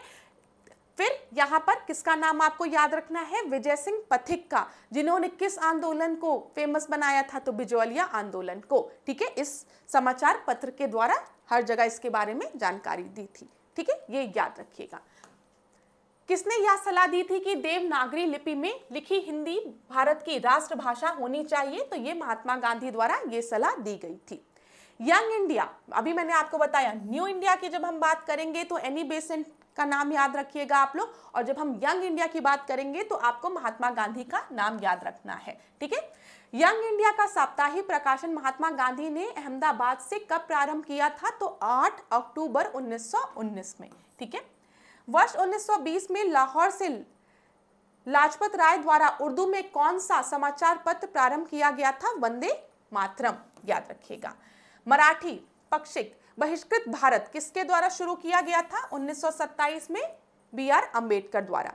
फिर यहाँ पर किसका नाम आपको याद रखना है? विजय सिंह पथिक का, जिन्होंने किस आंदोलन को फेमस बनाया था? तो बिजौलिया आंदोलन को, ठीक है। इस समाचार पत्र के द्वारा हर जगह इसके बारे में जानकारी दी थी, ठीक है, ये याद रखिएगा। किसने यह सलाह दी थी कि देवनागरी लिपि में लिखी हिंदी भारत की राष्ट्रभाषा होनी चाहिए? तो ये महात्मा गांधी द्वारा ये सलाह दी गई थी। यंग इंडिया, अभी मैंने आपको बताया, न्यू इंडिया की जब हम बात करेंगे तो एनी बेसेंट का नाम याद रखिएगा आप लोग, और जब हम यंग इंडिया की बात करेंगे तो आपको महात्मा गांधी का नाम याद रखना है, ठीक है। यंग इंडिया का साप्ताहिक प्रकाशन महात्मा गांधी ने अहमदाबाद से कब प्रारंभ किया था? तो 8 अक्टूबर 1919 में, ठीक है। वर्ष 1920 में लाहौर से लाजपत राय द्वारा उर्दू में कौन सा समाचार पत्र प्रारंभ किया गया था? वंदे मातरम, याद रखिएगा। मराठी पक्षिक बहिष्कृत भारत किसके द्वारा शुरू किया गया था? 1927 में BR अंबेडकर द्वारा।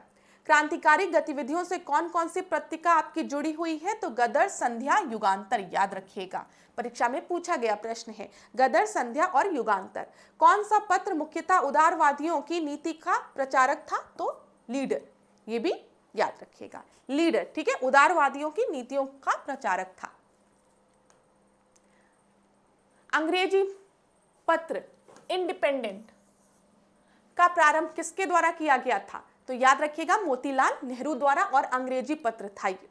क्रांतिकारी गतिविधियों से कौन कौन सी पत्रिका आपकी जुड़ी हुई है? तो गदर, संध्या, युगांतर, याद रखिएगा, परीक्षा में पूछा गया प्रश्न है। गदर, संध्या और युगांतर। कौन सा पत्र मुख्यतः उदारवादियों की नीति का प्रचारक था? तो लीडर, ये भी याद रखिएगा, लीडर, ठीक है, उदारवादियों की नीतियों का प्रचारक था। अंग्रेजी पत्र इंडिपेंडेंट का प्रारंभ किसके द्वारा किया गया था? तो याद रखिएगा, मोतीलाल नेहरू द्वारा, और अंग्रेजी पत्र था ये।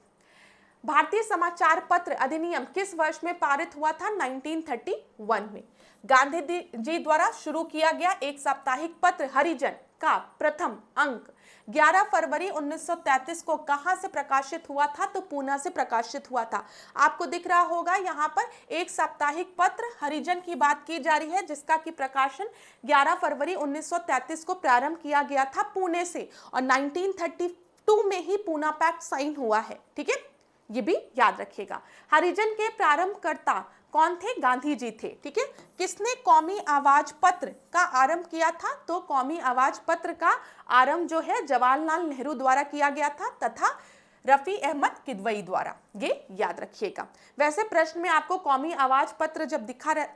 भारतीय समाचार पत्र अधिनियम किस वर्ष में पारित हुआ था? 1931 में। गांधी जी द्वारा शुरू किया गया एक साप्ताहिक पत्र हरिजन का प्रथम अंक 11 फरवरी 1933 को कहां से प्रकाशित हुआ था? तो पूना से प्रकाशित हुआ था। आपको दिख रहा होगा यहाँ पर एक साप्ताहिक पत्र हरिजन की बात की जा रही है, जिसका कि प्रकाशन 11 फरवरी 1933 को प्रारंभ किया गया था पुणे से, और 1932 में ही पूना पैक्ट साइन हुआ है, ठीक है, ये भी याद रखिएगा। हरिजन के प्रारंभकर्ता कौन थे? गांधी जी थे, ठीक है। किसने कौमी आवाज पत्र का आरंभ किया था? तो कौमी आवाज पत्र का आरंभ जो है जवाहरलाल नेहरू द्वारा किया गया था तथा रफी अहमद किदवई द्वारा, ये याद रखिएगा। वैसे प्रश्न में आपको कौमी आवाज पत्र जब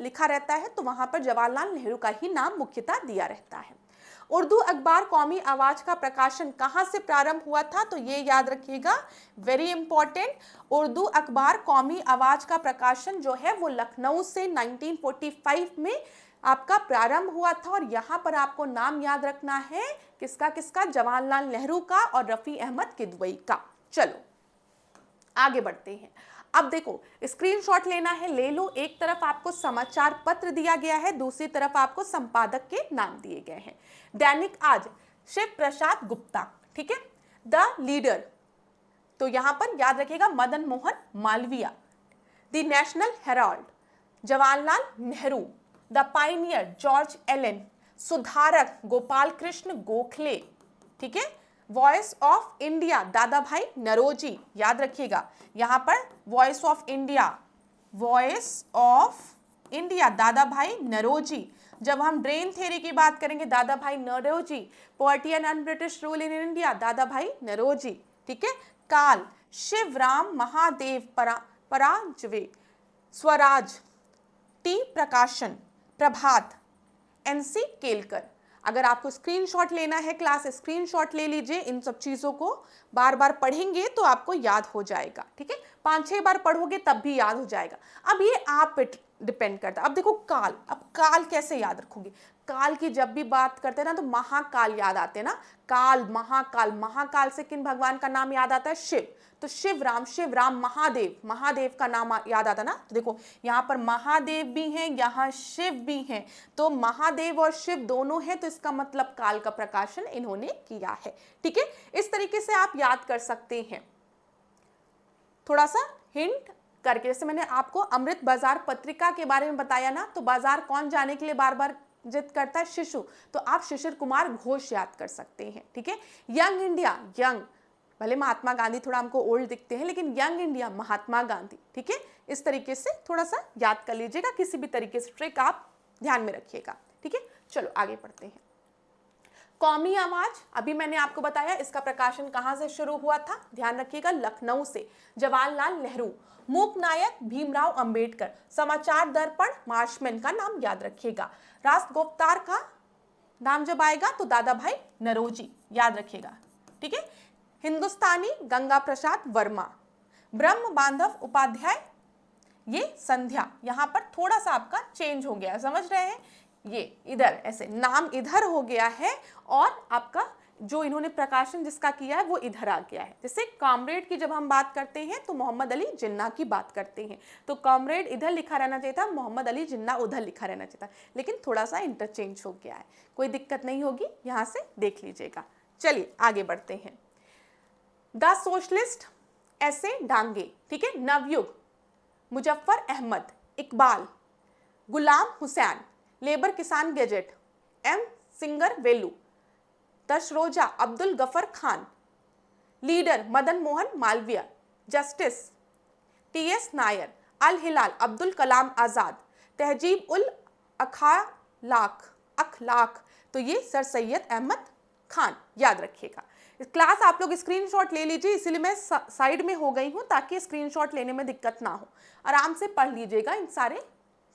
लिखा रहता है तो वहां पर जवाहरलाल नेहरू का ही नाम मुख्यतः दिया रहता है। उर्दू अखबार कौमी आवाज का प्रकाशन कहां से प्रारंभ हुआ था? तो ये याद रखिएगा, वेरी इंपॉर्टेंट। उर्दू अखबार कौमी आवाज का प्रकाशन जो है वो लखनऊ से 1945 में आपका प्रारंभ हुआ था। और यहाँ पर आपको नाम याद रखना है किसका किसका, जवाहरलाल नेहरू का और रफी अहमद किदवई का। चलो आगे बढ़ते हैं। अब देखो स्क्रीनशॉट लेना है, ले लो। एक तरफ आपको समाचार पत्र दिया गया है, दूसरी तरफ आपको संपादक के नाम दिए गए हैं। दैनिक आज शिव प्रसाद गुप्ता, ठीक है। द लीडर, तो यहां पर याद रखिएगा Madan Mohan Malviya. The national herald Jawaharlal Nehru. The pioneer George Allen. Sudharak Gopal Krishna Gokhale, ठीक है। वॉइस ऑफ इंडिया दादा भाई नरोजी, याद रखिएगा यहां पर voice of India, voice of India दादा भाई नरोजी। जब हम ड्रेन थ्योरी की बात करेंगे दादा भाई Naoroji. Poverty and un British rule in India दादा भाई नरोजी, ठीक है। काल शिवराम महादेव परांजवे। स्वराज टी प्रकाशन। प्रभात एनसी केलकर। अगर आपको स्क्रीनशॉट लेना है क्लास, स्क्रीनशॉट ले लीजिए। इन सब चीज़ों को बार बार पढ़ेंगे तो आपको याद हो जाएगा, ठीक है। 5-6 बार पढ़ोगे तब भी याद हो जाएगा। अब ये आप पे डिपेंड करता है। अब देखो काल, अब काल कैसे याद रखोगे। काल की जब भी बात करते हैं ना तो महाकाल याद आते हैं ना, काल महाकाल। महाकाल से किन भगवान का नाम याद आता है, शिव। तो शिव राम महादेव, महादेव का नाम याद आता ना। तो देखो यहाँ पर महादेव भी हैं, यहाँ शिव भी हैं, तो महादेव और शिव दोनों हैं, तो इसका मतलब काल का प्रकाशन इन्होंने किया है, ठीक है। इस तरीके से आप याद कर सकते हैं, थोड़ा सा हिंट करके। जैसे मैंने आपको अमृत बाजार पत्रिका के बारे में बताया ना, तो बाजार कौन जाने के लिए बार बार जिद करता है, शिशु। तो आप शिशिर कुमार घोष याद कर सकते हैं, ठीक है। यंग इंडिया, यंग, भले महात्मा गांधी थोड़ा हमको ओल्ड दिखते हैं, लेकिन यंग इंडिया महात्मा गांधी, ठीक है। इस तरीके से थोड़ा सा याद कर लीजिएगा, किसी भी तरीके से ट्रिक आप ध्यान में रखिएगा, ठीक है। चलो आगे बढ़ते हैं। कौमी आवाज, अभी मैंने आपको बताया इसका प्रकाशन कहां से शुरू हुआ था, ध्यान रखिएगा लखनऊ से। जवाहरलाल नेहरू। मूक नायक भीमराव अंबेडकर। समाचार दर्पण मार्शमैन का नाम याद रखिएगा। राष्ट्र गुप्तार का नाम जब आएगा तो दादा भाई नरोजी, याद रखिएगा, ठीक है। हिंदुस्तानी गंगा प्रसाद वर्मा। ब्रह्म बांधव उपाध्याय, ये संध्या। यहां पर थोड़ा सा आपका चेंज हो गया, समझ रहे हैं, ये इधर ऐसे नाम इधर हो गया है और आपका जो इन्होंने प्रकाशन जिसका किया है वो इधर आ गया है। जैसे कॉमरेड की जब हम बात करते हैं तो मोहम्मद अली जिन्ना की बात करते हैं, तो कॉमरेड इधर लिखा रहना चाहिए था, मोहम्मद अली जिन्ना उधर लिखा रहना चाहिए था, लेकिन थोड़ा सा इंटरचेंज हो गया है। कोई दिक्कत नहीं होगी, यहाँ से देख लीजिएगा। चलिए आगे बढ़ते हैं। द सोशलिस्ट ऐसे डांगे, ठीक है। Navyug Muzaffar Ahmad. Iqbal. Ghulam Hussain. Labour Kisan gazette M Singaravelu. Dasroza Abdul Gaffar Khan. Leader Madan Mohan Malaviya. Justice TS Nair. Al Hilal Abdul Kalam Azad. Tahzeeb ul अखलाक, तो ये सर सैयद अहमद खान, याद रखिएगा। क्लास आप लोग स्क्रीनशॉट ले लीजिए, इसीलिए मैं साइड में हो गई हूं ताकि स्क्रीनशॉट लेने में दिक्कत ना हो। आराम से पढ़ लीजिएगा इन सारे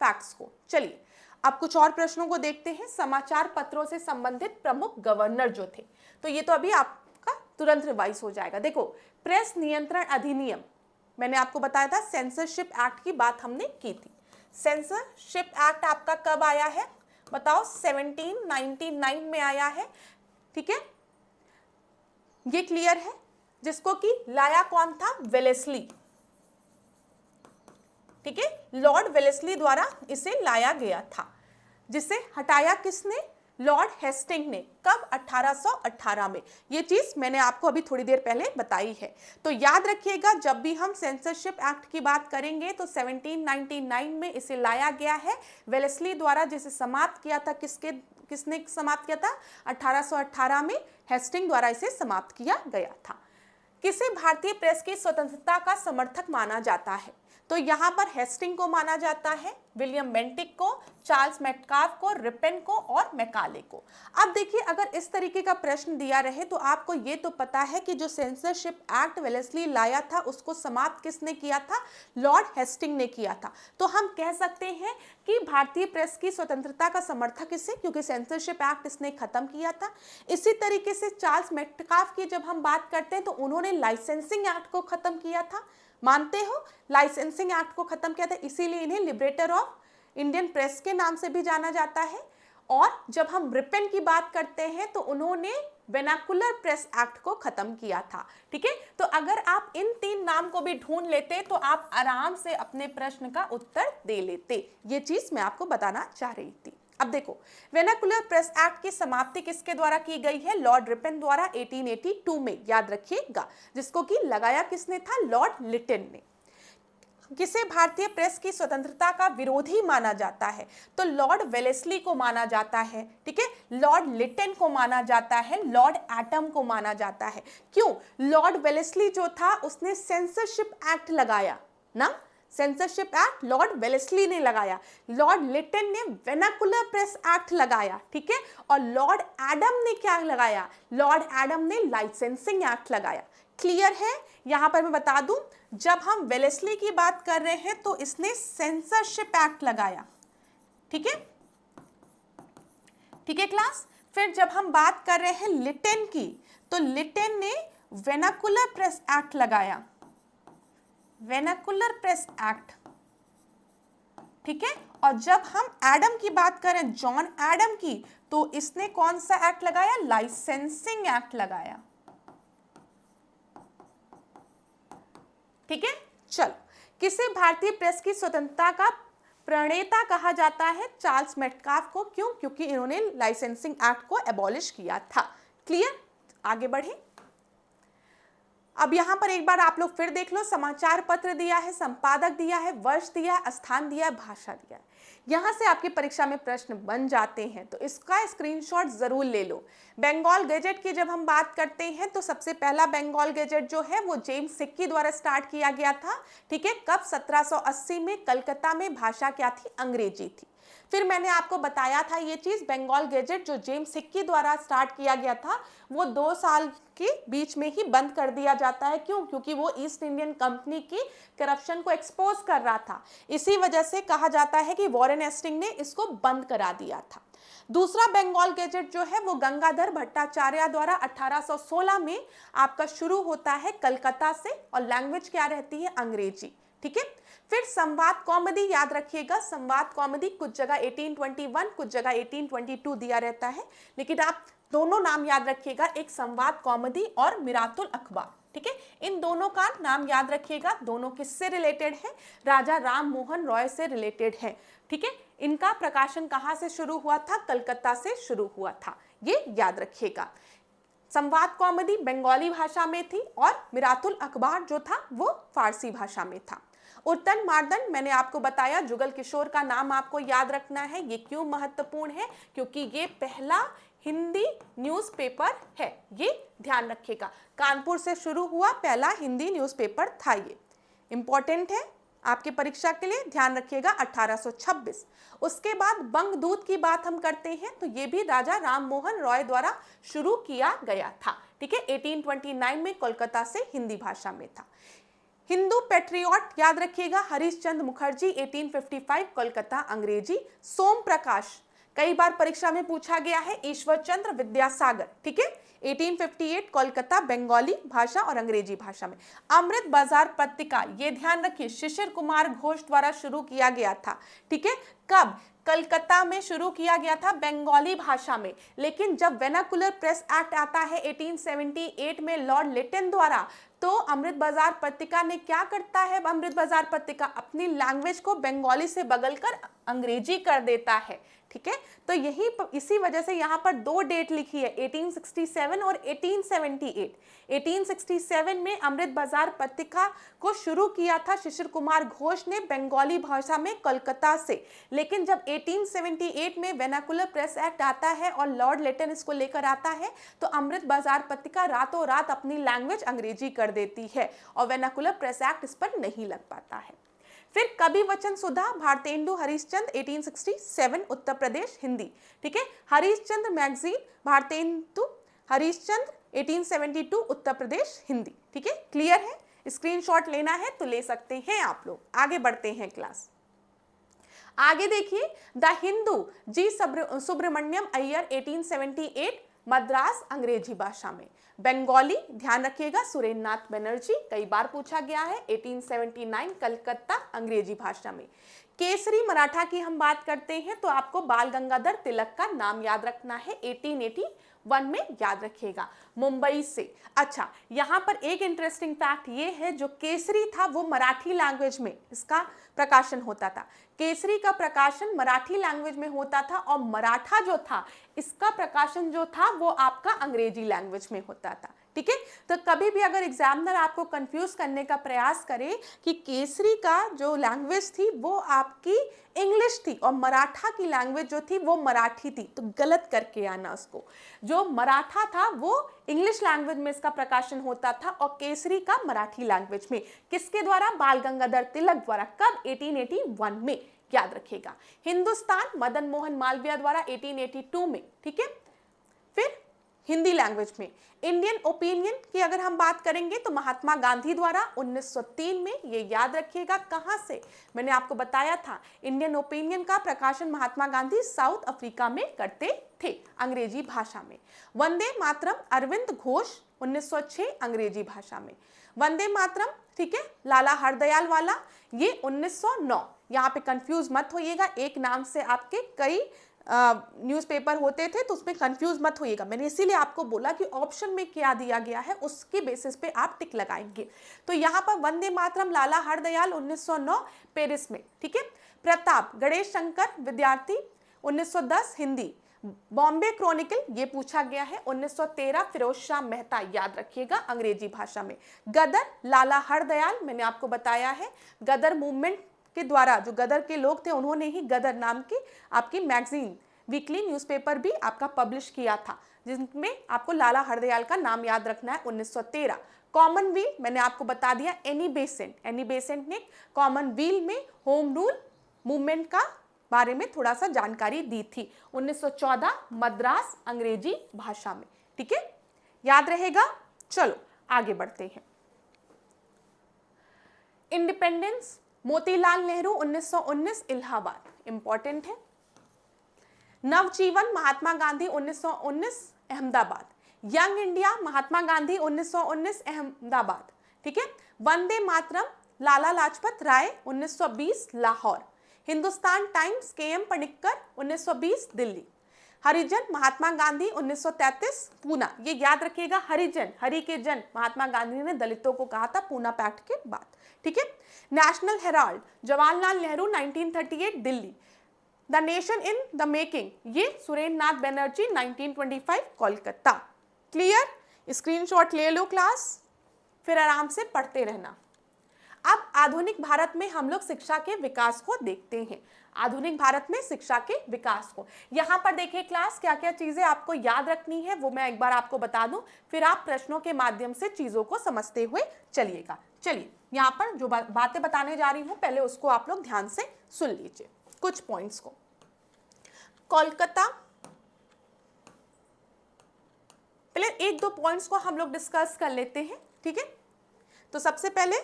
फैक्ट्स को। चलिए अब कुछ और प्रश्नों को देखते हैं। समाचार पत्रों से संबंधित प्रमुख गवर्नर जो थे, तो ये तो अभी आपका तुरंत रिवाइज हो जाएगा। देखो प्रेस नियंत्रण अधिनियम, मैंने आपको बताया था सेंसरशिप एक्ट की बात हमने की थी। सेंसरशिप एक्ट आपका कब आया है बताओ, 1799 में आया है, ठीक है। ये क्लियर है, जिसको कि लाया कौन था, वेलेस्ली, ठीक है। लॉर्ड वेलेस्ली द्वारा इसे लाया गया था, जिसे हटाया किसने, लॉर्ड हेस्टिंग ने। कब, 1818 में। ये चीज मैंने आपको अभी थोड़ी देर पहले बताई है। तो याद रखिएगा जब भी हम सेंसरशिप एक्ट की बात करेंगे तो 1799 में इसे लाया गया है वेलेस्ली द्वारा, जिसे समाप्त किया था किसने समाप्त किया था, 1818 में हेस्टिंग द्वारा इसे समाप्त किया गया था। किसे भारतीय प्रेस की स्वतंत्रता का समर्थक माना जाता है, तो यहाँ पर हेस्टिंग को माना जाता है, विलियम बेंटिक को, चार्ल्स मेटकाफ को, रिपेन को और मैकाले को। अब देखिए अगर इस तरीके का प्रश्न दिया रहे तो आपको ये तो पता है कि जो सेंसरशिप एक्ट वेलेस्ली लाया था उसको समाप्त किसने किया था, लॉर्ड हेस्टिंग ने किया था। तो हम कह सकते हैं कि भारतीय प्रेस की स्वतंत्रता का समर्थक इसे, क्योंकि सेंसरशिप एक्ट इसने खत्म किया था। इसी तरीके से चार्ल्स मेटकाफ की जब हम बात करते हैं तो उन्होंने लाइसेंसिंग एक्ट को खत्म किया था, मानते हो, लाइसेंसिंग एक्ट को खत्म किया था, इसीलिए इन्हें लिबरेटर ऑफ इंडियन प्रेस के नाम से भी जाना जाता है। और जब हम रिपन की बात करते हैं तो उन्होंने वर्नाकुलर प्रेस एक्ट को खत्म किया था। ठीक है, तो अगर आप इन 3 नाम को भी ढूंढ लेते तो आप आराम से अपने प्रश्न का उत्तर दे लेते। ये चीज मैं आपको बताना चाह रही थी। अब देखो, वर्नाकुलर प्रेस एक्ट की समाप्ति किसके द्वारा की गई है? लॉर्ड रिपन द्वारा 1882 में, याद रखिएगा, जिसको कि लगाया किसने था? लॉर्ड लिटन ने। किसे भारतीय प्रेस की स्वतंत्रता का विरोधी माना जाता है? तो लॉर्ड वेलेस्ली को माना जाता है। ठीक है, लॉर्ड लिटन को माना जाता है, लॉर्ड एटम को माना जाता है। क्यों? लॉर्ड वेलेस्ली जो था उसने सेंसरशिप एक्ट लगाया ना, सेंसरशिप एक्ट लॉर्ड वेलेस्ली ने लगाया। लॉर्ड लिटन ने वर्नाकुलर प्रेस एक्ट लगाया। ठीक है, और लॉर्ड एडम ने क्या लगाया? लॉर्ड एडम ने लाइसेंसिंग एक्ट लगाया। क्लियर है? यहां पर मैं बता दूं, जब हम वेलेस्ली की बात कर रहे हैं तो इसने सेंसरशिप एक्ट लगाया। ठीक है, ठीक है क्लास। फिर जब हम बात कर रहे हैं लिटन की, तो लिटन ने वर्नाकुलर प्रेस एक्ट लगाया, वर्नाकुलर प्रेस एक्ट। ठीक है, और जब हम एडम की बात करें, जॉन एडम की, तो इसने कौन सा एक्ट लगाया? लाइसेंसिंग एक्ट लगाया। ठीक है, चलो, किसे भारतीय प्रेस की स्वतंत्रता का प्रणेता कहा जाता है? चार्ल्स मेटकाफ को। क्यों? क्योंकि इन्होंने लाइसेंसिंग एक्ट को एबॉलिश किया था। क्लियर? आगे बढ़े। अब यहां पर एक बार आप लोग फिर देख लो, समाचार पत्र दिया है, संपादक दिया है, वर्ष दिया है, स्थान दिया है, भाषा दिया है। यहां से आपकी परीक्षा में प्रश्न बन जाते हैं, तो इसका स्क्रीनशॉट जरूर ले लो। बंगाल गैजेट की जब हम बात करते हैं तो सबसे पहला बंगाल गैजेट जो है वो जेम्स सिक्की द्वारा स्टार्ट किया गया था। ठीक है, कब? 1780 में। कलकत्ता में। भाषा क्या थी? अंग्रेजी थी। फिर मैंने आपको बताया था ये चीज, बंगाल गैजेट जो जेम्स सिक्की द्वारा स्टार्ट किया गया था वो 2 साल के बीच में ही बंद कर दिया जाता है। क्यों? क्योंकि वो ईस्ट इंडियन कंपनी की करप्शन को एक्सपोज कर रहा था। इसी वजह से कहा जाता है कि वॉरेन हेस्टिंग ने इसको बंद करा दिया था। दूसरा बंगाल गैजेट जो है वो गंगाधर भट्टाचार्य द्वारा 1816 में आपका शुरू होता है कलकत्ता से, और लैंग्वेज क्या रहती है? अंग्रेजी। ठीक है, फिर संवाद कौमुदी, याद रखिएगा, संवाद कौमुदी कुछ जगह 1821, कुछ जगह 1822 दिया रहता है, लेकिन आप दोनों नाम याद रखिएगा, एक संवाद कौमुदी और मिरातुल अखबार। ठीक है, इन दोनों का नाम याद रखिएगा, दोनों किससे रिलेटेड है? राजा राम मोहन रॉय से रिलेटेड है। ठीक है, इनका प्रकाशन कहाँ से शुरू हुआ था? कलकत्ता से शुरू हुआ था, ये याद रखिएगा। संवाद कौमुदी बंगाली भाषा में थी और मिरातुल अखबार जो था वो फारसी भाषा में था। उर्तन मार्दन मैंने आपको बताया, जुगल किशोर का नाम आपको याद रखना है। ये क्यों महत्वपूर्ण है? क्योंकि ये पहला हिंदी न्यूज़पेपर है, ये ध्यान रखिएगा। कानपुर से शुरू हुआ पहला हिंदी न्यूज़पेपर था, ये इंपॉर्टेंट है आपकी परीक्षा के लिए, ध्यान रखिएगा। 1826। उसके बाद बंगदूत की बात हम करते हैं तो ये भी राजा राम मोहन रॉय द्वारा शुरू किया गया था। ठीक है, 1829 में कोलकाता से हिंदी भाषा में था। हिंदू पेट्रियट याद रखिएगा, हरीश चंद्र मुखर्जी, 1855 कोलकाता, अंग्रेजी। सोम प्रकाश, कई बार परीक्षा में पूछा गया है। ईश्वर चंद्र विद्यासागर, ठीक है, 1858 कोलकाता, बंगाली भाषा और अंग्रेजी भाषा में। अमृत बाजार पत्रिका, ये ध्यान रखिए, शिशिर कुमार घोष द्वारा शुरू किया गया था। ठीक है, कब? कलकत्ता में शुरू किया गया था, बंगाली भाषा में। लेकिन जब वर्नाकुलर प्रेस एक्ट आता है 1878 में लॉर्ड लिटन द्वारा, तो अमृत बाजार पत्रिका ने क्या करता है? अमृत बाजार पत्रिका अपनी लैंग्वेज को बंगाली से बदलकर अंग्रेजी कर देता है। ठीक है, तो यही इसी वजह से यहाँ पर 2 डेट लिखी है, 1867 और 1878। 1867 में अमृत बाजार पत्रिका को शुरू किया था शिशिर कुमार घोष ने बंगाली भाषा में कोलकाता से। लेकिन जब 1878 में वर्नाकुलर प्रेस एक्ट आता है और लॉर्ड लिटन इसको लेकर आता है, तो अमृत बाजार पत्रिका रातों रात अपनी लैंग्वेज अंग्रेजी कर देती है और वर्नाकुलर प्रेस एक्ट इस पर नहीं लग पाता है। फिर कवि वचन सुधा, भारतेंदु हरिश्चंद्र, 1867 उत्तर प्रदेश, हिंदी। ठीक है, हरिश्चंद्र मैगजीन, भारतेंदु हरिश्चंद्र, 1872 उत्तर प्रदेश, हिंदी। ठीक है, क्लियर है? स्क्रीनशॉट लेना है तो ले सकते हैं आप लोग। आगे बढ़ते हैं क्लास। आगे देखिए, द हिंदू, जी सुब्रमण्यम अय्यर, 1878 मद्रास, अंग्रेजी भाषा में। बंगाली ध्यान रखिएगा सुरेंद्र नाथ बनर्जी, कई बार पूछा गया है, 1879 कलकत्ता अंग्रेजी भाषा में। केसरी मराठा की हम बात करते हैं तो आपको बाल गंगाधर तिलक का नाम याद रखना है, 1881 में याद रखिएगा, मुंबई से। अच्छा, यहाँ पर एक इंटरेस्टिंग फैक्ट ये है, जो केसरी था वो मराठी लैंग्वेज में इसका प्रकाशन होता था। केसरी का प्रकाशन मराठी लैंग्वेज में होता था और मराठा जो था इसका प्रकाशन जो था वो आपका अंग्रेजी लैंग्वेज में होता था। ठीक है, तो कभी भी अगर एग्जामिनर आपको कंफ्यूज करने का प्रयास करे कि केसरी का जो लैंग्वेज थी वो आपकी इंग्लिश थी और मराठा की लैंग्वेज जो थी वो मराठी थी, तो गलत करके आना उसको। जो मराठा था वो इंग्लिश लैंग्वेज में इसका प्रकाशन होता था और केसरी का मराठी लैंग्वेज में। किसके द्वारा? बाल गंगाधर तिलक द्वारा। कब? 1881 में, याद रखिएगा। हिंदुस्तान मदन मोहन मालवीय द्वारा 1882 में। ठीक है, फिर हिंदी लैंग्वेज में इंडियन ओपिनियन की अगर हम बात करेंगे तो महात्मा गांधी द्वारा 1903 में, ये याद रखिएगा। कहां से? मैंने आपको बताया था, इंडियन ओपिनियन का प्रकाशन महात्मा गांधी साउथ अफ्रीका में करते थे, अंग्रेजी भाषा में। वंदे मातरम अरविंद घोष 1906 अंग्रेजी भाषा में। वंदे मातरम, ठीक है, लाला हरदयाल वाला, ये 1909। यहाँ पे कंफ्यूज मत होइएगा, एक नाम से आपके कई न्यूज़पेपर होते थे तो उसमें कंफ्यूज मत होइएगा। मैंने इसीलिए आपको बोला कि ऑप्शन में क्या दिया गया है उसके बेसिस पे आप टिक लगाएंगे। तो यहाँ पर वंदे मातरम लाला हरदयाल 1909 पेरिस में। ठीक है, प्रताप गणेश शंकर विद्यार्थी 1910 हिंदी। बॉम्बे क्रॉनिकल ये पूछा गया है 1913 फिरोज शाह मेहता, याद रखिएगा, अंग्रेजी भाषा में। गदर लाला हरदयाल, मैंने आपको बताया है, गदर मूवमेंट के द्वारा जो गदर के लोग थे उन्होंने ही गदर नाम की आपकी मैगजीन, वीकली न्यूज़पेपर भी आपका पब्लिश किया था, जिसमें आपको लाला हरदयाल का नाम याद रखना है, 1913। कॉमनवेल्थ मैंने आपको बता दिया, एनी बेसेंट ने कॉमनवेल्थ में होम रूल मूवमेंट का बारे में थोड़ा सा जानकारी दी थी, 1914 मद्रास अंग्रेजी भाषा में। ठीक है, याद रहेगा। चलो आगे बढ़ते हैं। इंडिपेंडेंस मोतीलाल नेहरू 1919 इलाहाबाद, इंपॉर्टेंट है। नवजीवन महात्मा गांधी 1919 अहमदाबाद। Young India Mahatma Gandhi 1919 Ahmedabad. ठीक है, वंदे मातरम लाला लाजपत राय 1920 लाहौर। हिंदुस्तान टाइम्स के.एम. पनिक्कर 1920 दिल्ली। हरिजन महात्मा गांधी 1933 पूना, ये याद रखिएगा, हरिजन, हरि के जन, महात्मा गांधी ने दलितों को कहा था पूना पैक्ट के बाद। ठीक है, national herald Jawaharlal Nehru 1938 Delhi. The nation in the making, ये सुरेंद्र नाथ बनर्जी 1925 कोलकाता। क्लियर? स्क्रीनशॉट ले लो क्लास, फिर आराम से पढ़ते रहना। अब आधुनिक भारत में हम लोग शिक्षा के विकास को देखते हैं। आधुनिक भारत में शिक्षा के विकास को, यहाँ पर देखिए क्लास, क्या क्या चीजें आपको याद रखनी है वो मैं एक बार आपको बता दूं, फिर आप प्रश्नों के माध्यम से चीजों को समझते हुए चलिएगा। चलिए, यहाँ पर जो बातें बताने जा रही हूँ पहले उसको आप लोग ध्यान से सुन लीजिए, कुछ पॉइंट्स को। कोलकाता, पहले एक दो पॉइंट्स को हम लोग डिस्कस कर लेते हैं। ठीक है, तो सबसे पहले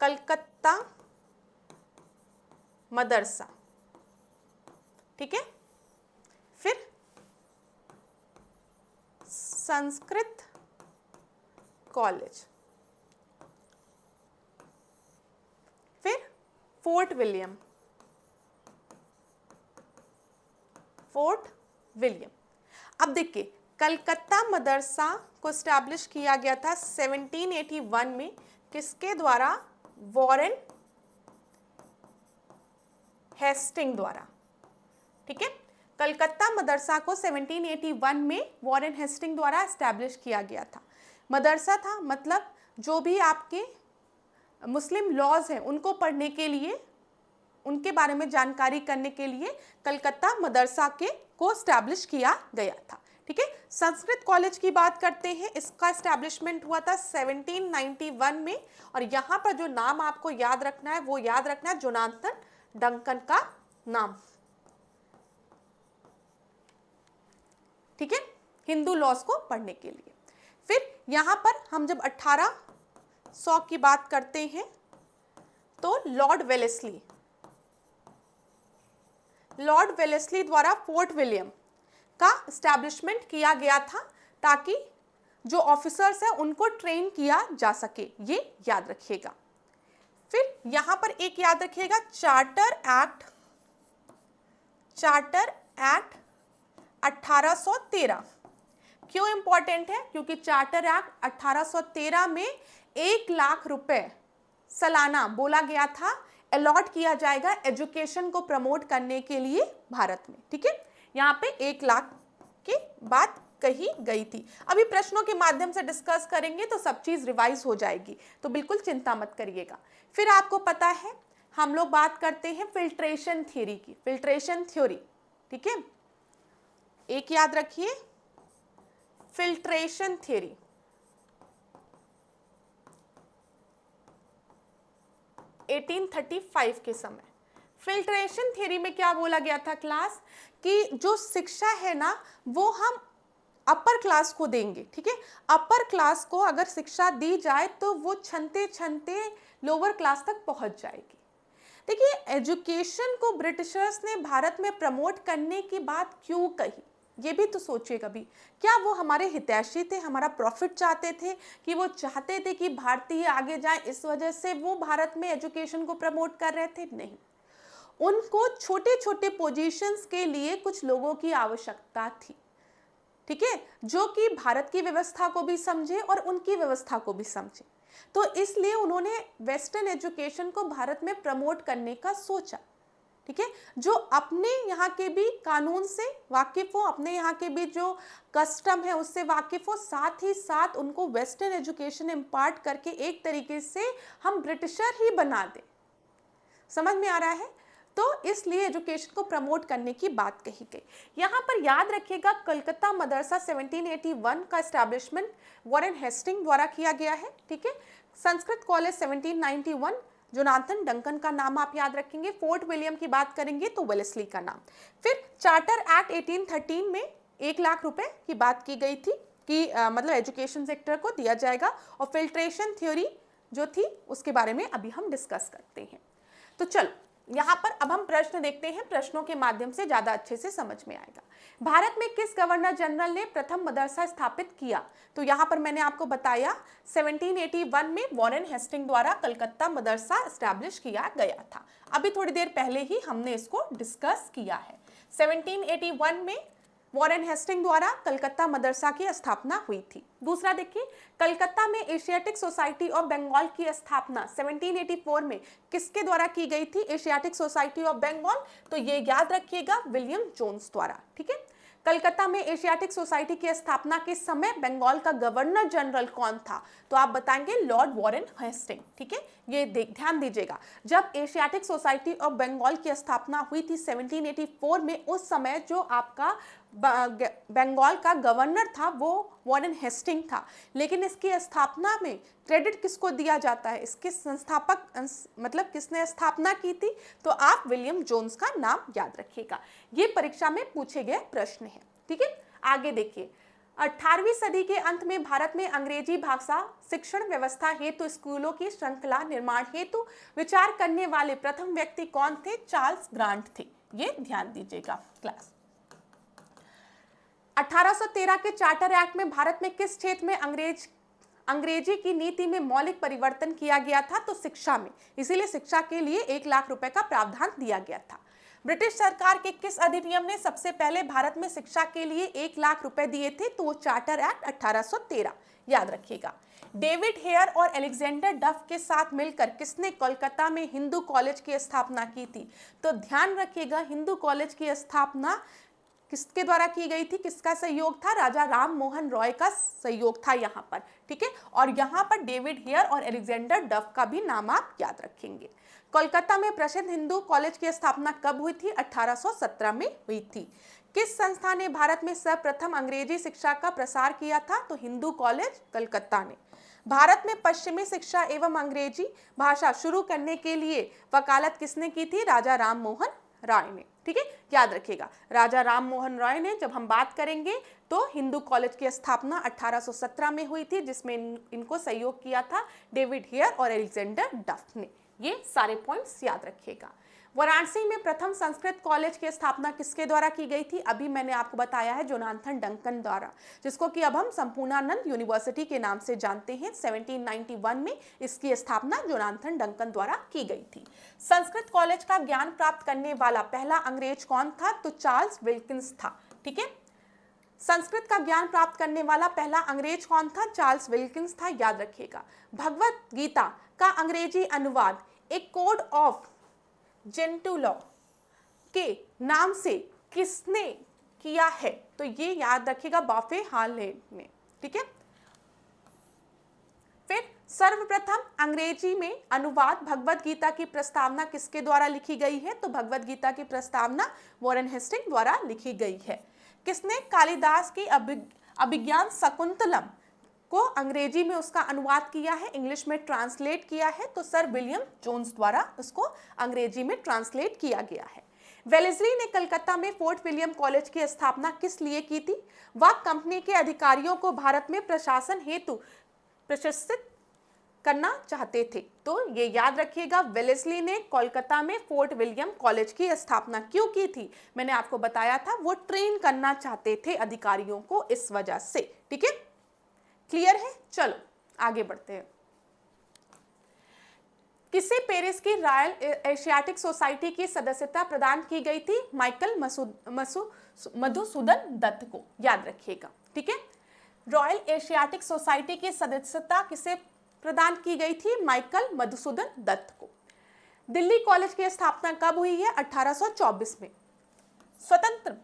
कलकत्ता मदरसा। ठीक है, फिर संस्कृत कॉलेज, फिर फोर्ट विलियम। अब देखिए, कलकत्ता मदरसा को स्टैब्लिश किया गया था 1781 में, किसके द्वारा? वॉरेन हेस्टिंग द्वारा। ठीक है, कलकत्ता मदरसा को 1781 में वॉरेन हेस्टिंग द्वारा एस्टैब्लिश किया गया था। मदरसा था मतलब जो भी आपके मुस्लिम लॉज हैं उनको पढ़ने के लिए, उनके बारे में जानकारी करने के लिए कलकत्ता मदरसा को एस्टैब्लिश किया गया था। ठीक है, संस्कृत कॉलेज की बात करते हैं, इसका एस्टैब्लिशमेंट हुआ था 1791 में, और यहाँ पर जो नाम आपको याद रखना है वो याद रखना है जोनाथन डंकन का नाम। ठीक है, हिंदू लॉज को पढ़ने के लिए। फिर यहाँ पर हम जब 1800 की बात करते हैं तो लॉर्ड वेलेस्ली द्वारा फोर्ट विलियम का एस्टैब्लिशमेंट किया गया था, ताकि जो ऑफिसर्स हैं उनको ट्रेन किया जा सके, ये याद रखिएगा। फिर यहाँ पर एक याद रखिएगा चार्टर एक्ट 1813। क्यों इंपॉर्टेंट है? क्योंकि चार्टर एक्ट 1813 में 1 लाख रुपए सालाना बोला गया था अलॉट किया जाएगा एजुकेशन को प्रमोट करने के लिए भारत में। ठीक है, यहाँ पे 1 लाख की बात कही गई थी। अभी प्रश्नों के माध्यम से डिस्कस करेंगे तो सब चीज रिवाइज हो जाएगी, तो बिल्कुल चिंता मत करिएगा। फिर आपको पता है हम लोग बात करते हैं फिल्ट्रेशन थ्योरी की, फिल्ट्रेशन थ्योरी। ठीक है, एक याद रखिए फिल्ट्रेशन थ्योरी। (1835) के समय फिल्ट्रेशन थ्योरी में क्या बोला गया था क्लास, कि जो शिक्षा है ना वो हम अपर क्लास को देंगे। ठीक है, अपर क्लास को अगर शिक्षा दी जाए तो वो छनते छनते लोअर क्लास तक पहुंच जाएगी। देखिए, एजुकेशन को ब्रिटिशर्स ने भारत में प्रमोट करने की बात क्यों कही, ये भी तो सोचिए कभी। क्या वो हमारे हितैषी थे, हमारा प्रॉफिट चाहते थे, कि वो चाहते थे कि भारतीय आगे जाएं, इस वजह से वो भारत में एजुकेशन को प्रमोट कर रहे थे? नहीं, उनको छोटे छोटे पोजीशंस के लिए कुछ लोगों की आवश्यकता थी। ठीक है, जो कि भारत की व्यवस्था को भी समझे और उनकी व्यवस्था को भी समझे, तो इसलिए उन्होंने वेस्टर्न एजुकेशन को भारत में प्रमोट करने का सोचा। ठीक है, जो अपने यहाँ के भी कानून से वाकिफ हो, अपने यहाँ के भी जो कस्टम है उससे वाकिफ हो, साथ ही साथ उनको वेस्टर्न एजुकेशन इम्पार्ट करके एक तरीके से हम ब्रिटिशर ही बना दें। समझ में आ रहा है? तो इसलिए एजुकेशन को प्रमोट करने की बात कही गई। यहाँ पर याद रखिएगा कलकत्ता मदरसा 1781 का एस्टैब्लिशमेंट वॉरेन हेस्टिंग द्वारा किया गया है। ठीक है, संस्कृत कॉलेज 1791, जोनाथन डंकन का नाम आप याद रखेंगे। फोर्ट विलियम की बात करेंगे तो वेलेस्ली का नाम। फिर चार्टर एक्ट 1813 में 1 लाख रुपए की बात की गई थी कि मतलब एजुकेशन सेक्टर को दिया जाएगा, और फिल्ट्रेशन थ्योरी जो थी उसके बारे में अभी हम डिस्कस करते हैं। तो चलो यहाँ पर अब हम प्रश्न देखते हैं, प्रश्नों के माध्यम से ज्यादा अच्छे से समझ में आएगा। भारत में किस गवर्नर जनरल ने प्रथम मदरसा स्थापित किया? तो यहाँ पर मैंने आपको बताया 1781 में वॉरेन हेस्टिंग द्वारा कलकत्ता मदरसा एस्टैब्लिश किया गया था। अभी थोड़ी देर पहले ही हमने इसको डिस्कस किया है। 1781 में वॉरेन हेस्टिंग द्वारा कलकत्ता मदरसा की स्थापना हुई थी। दूसरा देखिए, कलकत्ता में एशियाटिक सोसाइटी ऑफ बंगाल की स्थापना 1784 में किसके द्वारा की गई थी? एशियाटिक सोसाइटी ऑफ बंगाल, तो ये याद रखिएगा विलियम जोन्स द्वारा। ठीक है, कलकत्ता में एशियाटिक सोसाइटी की स्थापना के समय बंगाल का गवर्नर जनरल कौन था? तो आप बताएंगे लॉर्ड वॉरेन हेस्टिंग। ठीक है, ये ध्यान दीजिएगा, जब एशियाटिक सोसाइटी ऑफ बंगाल की स्थापना हुई थी 1784 में, उस समय जो आपका बंगाल का गवर्नर था वो वॉरेन हेस्टिंग था। लेकिन इसकी स्थापना में क्रेडिट किसको दिया जाता है? इसके संस्थापक मतलब किसने स्थापना की थी? तो आप विलियम जोन्स का नाम याद रखिएगा। ये परीक्षा में पूछे गए प्रश्न है। ठीक है, आगे देखिए, 18वीं सदी के अंत में भारत में अंग्रेजी भाषा शिक्षण व्यवस्था हेतु स्कूलों की श्रृंखला निर्माण हेतु विचार करने वाले प्रथम व्यक्ति कौन थे? चार्ल्स ग्रांट थे। ये ध्यान दीजिएगा क्लास। 1813 के चार्टर एक्ट में भारत में किस क्षेत्र में अंग्रेजी की नीति में मौलिक परिवर्तन किया गया था? तो शिक्षा में, इसीलिए शिक्षा के लिए 1 लाख रुपए का प्रावधान दिया गया था। ब्रिटिश सरकार के किस अधिनियम ने सबसे पहले भारत में शिक्षा के लिए 1 लाख रुपए दिए थे? तो वो चार्टर एक्ट 1813, याद रखिएगा। डेविड हेयर और अलेक्जेंडर डफ के साथ मिलकर किसने कोलकाता में हिंदू कॉलेज की स्थापना की थी? तो ध्यान रखिएगा, हिंदू कॉलेज की स्थापना किसके द्वारा की गई थी? किसका सहयोग था? राजा राम मोहन रॉय का सहयोग था यहाँ पर। ठीक है, और यहाँ पर डेविड हेयर और अलेक्जेंडर डफ का भी नाम आप याद रखेंगे। कोलकाता में प्रसिद्ध हिंदू कॉलेज की स्थापना कब हुई थी? 1817 में हुई थी। किस संस्था ने भारत में सर्वप्रथम अंग्रेजी शिक्षा का प्रसार किया था? तो हिंदू कॉलेज कलकत्ता ने। भारत में पश्चिमी शिक्षा एवं अंग्रेजी भाषा शुरू करने के लिए वकालत किसने की थी? राजा राम मोहन रॉय ने। ठीक है, याद रखिएगा, राजा राम मोहन रॉय ने। जब हम बात करेंगे तो हिंदू कॉलेज की स्थापना 1817 में हुई थी, जिसमें इनको सहयोग किया था डेविड हेयर और अलेक्जेंडर डफ ने। ये सारे पॉइंट्स याद रखिएगा। वाराणसी में प्रथम संस्कृत कॉलेज की स्थापना किसके द्वारा की गई थी? अभी मैंने आपको बताया है जोनाथन डंकन द्वारा, जिसको कि अब हम संपूर्णानंद यूनिवर्सिटी के नाम से जानते हैं। 1791 में इसकी स्थापना जोनाथन डंकन द्वारा की गई थी। संस्कृत कॉलेज का ज्ञान प्राप्त करने वाला पहला अंग्रेज कौन था? तो चार्ल्स विल्किंस था। ठीक है, संस्कृत का ज्ञान प्राप्त करने वाला पहला अंग्रेज कौन था? चार्ल्स विल्किंस था, याद रखिएगा। भगवत गीता का अंग्रेजी अनुवाद एक कोड ऑफ जेंटुलॉ के नाम से किसने किया है? तो ये याद रखिएगा, बाफे हाले ने। ठीक है, फिर सर्वप्रथम अंग्रेजी में अनुवाद भगवत गीता की प्रस्तावना किसके द्वारा लिखी गई है? तो भगवत गीता की प्रस्तावना वॉरेन हेस्टिंग द्वारा लिखी गई है। किसने कालिदास की अभिज्ञान शकुंतलम को अंग्रेजी में उसका अनुवाद किया है, इंग्लिश में ट्रांसलेट किया है? तो सर विलियम जोन्स द्वारा उसको अंग्रेजी में ट्रांसलेट किया गया है। वेलेस्ली ने कलकत्ता में फोर्ट विलियम कॉलेज की स्थापना किस लिए की थी? वह कंपनी के अधिकारियों को भारत में प्रशासन हेतु प्रशिक्षित करना चाहते थे। तो ये याद रखिएगा, वेलेस्ली ने कोलकाता में फोर्ट विलियम कॉलेज की स्थापना क्यों की थी? मैंने आपको बताया था, वो ट्रेन करना चाहते थे अधिकारियों को, इस वजह से। ठीक है, क्लियर है? चलो आगे बढ़ते हैं। किसे पेरिस की रॉयल एशियाटिक सोसाइटी की सदस्यता प्रदान की गई थी? माइकल मधुसूदन दत्त को, याद रखिएगा। ठीक है, रॉयल एशियाटिक सोसाइटी की सदस्यता किसे प्रदान की गई थी? माइकल मधुसूदन दत्त को। दिल्ली कॉलेज की स्थापना कब हुई है? 1824 में। स्वतंत्रता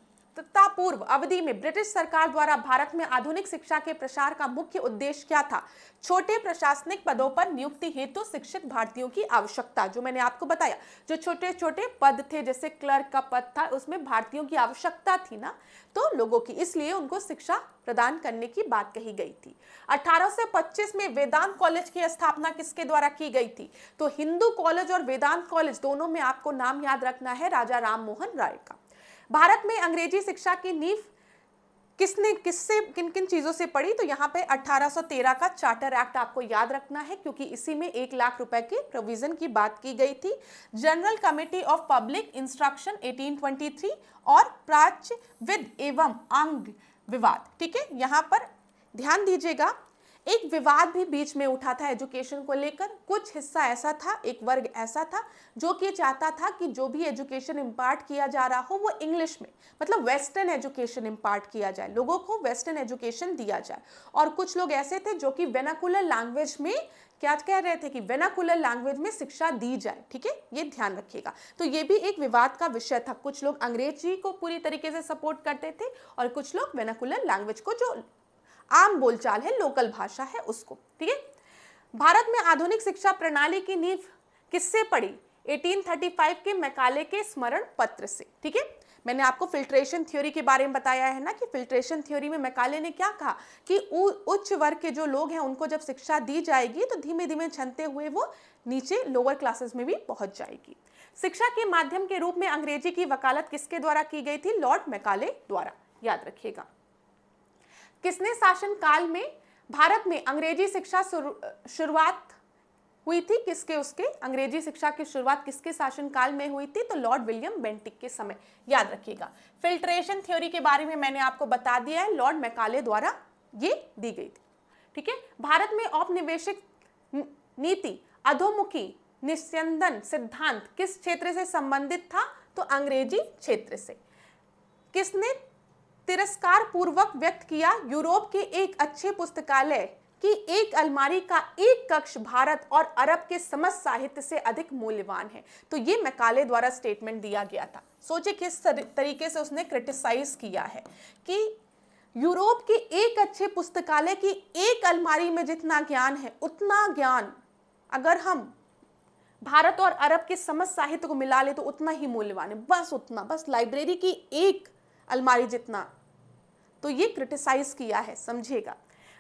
पूर्व अवधि में ब्रिटिश सरकार द्वारा भारत में आधुनिक शिक्षा के प्रसार का मुख्य उद्देश्य क्या था? छोटे प्रशासनिक पदों पर नियुक्ति हेतु शिक्षित भारतीयों की आवश्यकता, जो मैंने आपको बताया, जो छोटे छोटे पद थे, जैसे क्लर्क का पद था, उसमें भारतीयों की आवश्यकता थी ना, तो लोगों की, इसलिए उनको शिक्षा प्रदान करने की बात कही गई थी। 1825 में वेदांत कॉलेज की स्थापना किसके द्वारा की गई थी? तो हिंदू कॉलेज और वेदांत कॉलेज दोनों में आपको नाम याद रखना है, राजा राम मोहन राय का। भारत में अंग्रेजी शिक्षा की नींव किससे किन किन चीजों से पड़ी? तो यहाँ पे 1813 का चार्टर एक्ट आपको याद रखना है, क्योंकि इसी में 1 लाख रुपए के प्रोविजन की बात की गई थी। General committee of public instruction 1823 और प्राच्य विद एवं अंग विवाद। ठीक है, यहाँ पर ध्यान दीजिएगा, एक विवाद भी बीच में उठा था एजुकेशन को लेकर। कुछ हिस्सा ऐसा था, एक वर्ग ऐसा था जो कि चाहता था कि जो भी एजुकेशन इम्पार्ट किया जा रहा हो वो इंग्लिश में, मतलब वेस्टर्न एजुकेशन इम्पार्ट किया जाए, लोगों को वेस्टर्न एजुकेशन दिया जाए। और कुछ लोग ऐसे थे जो कि वेनाकुलर लैंग्वेज में क्या कह रहे थे कि वेनाकुलर लैंग्वेज में शिक्षा दी जाए। ठीक है, ये ध्यान रखिएगा। तो ये भी एक विवाद का विषय था। कुछ लोग अंग्रेजी को पूरी तरीके से सपोर्ट करते थे और कुछ लोग वेनाकुलर लैंग्वेज को, जो आम बोलचाल है, लोकल भाषा है, उसको। ठीक है, भारत में आधुनिक शिक्षा प्रणाली की नींव किससे पड़ी? 1835 के मैकाले के स्मरण पत्र से। ठीक है, मैंने आपको फिल्ट्रेशन थ्योरी के बारे में बताया है ना, कि फिल्ट्रेशन थ्योरी में मैकाले ने क्या कहा कि उच्च वर्ग के जो लोग हैं उनको जब शिक्षा दी जाएगी तो धीमे धीमे छनते हुए वो नीचे लोअर क्लासेस में भी पहुंच जाएगी। शिक्षा के माध्यम के रूप में अंग्रेजी की वकालत किसके द्वारा की गई थी? लॉर्ड मैकाले द्वारा, याद रखिएगा। किसने शासन काल में भारत में अंग्रेजी शिक्षा शुरुआत हुई थी? किसके? उसके अंग्रेजी शिक्षा की शुरुआत किसके शासन काल में हुई थी? तो लॉर्ड विलियम बेंटिक के समय, याद रखिएगा। फिल्ट्रेशन थ्योरी के बारे में मैंने आपको बता दिया है, लॉर्ड मैकाले द्वारा ये दी गई थी। ठीक है, भारत में औपनिवेशिक नीति अधोमुखी निस्यंदन सिद्धांत किस क्षेत्र से संबंधित था? तो अंग्रेजी क्षेत्र से। किसने तिरस्कार पूर्वक व्यक्त किया यूरोप के एक अच्छे पुस्तकालय की एक अलमारी का एक कक्ष भारत और अरब के समस्त साहित्य से अधिक मूल्यवान है? तो ये मैकाले द्वारा स्टेटमेंट दिया गया था। सोचिए किस तरीके से उसने क्रिटिसाइज किया है कि यूरोप के एक अच्छे पुस्तकालय की एक अलमारी में जितना ज्ञान है, उतना ज्ञान अगर हम भारत और अरब के समस्त साहित्य को मिला ले तो उतना ही मूल्यवान है, बस उतना, बस लाइब्रेरी की एक अलमारी जितना। तो ये क्रिटिसाइज किया है, समझिएगा।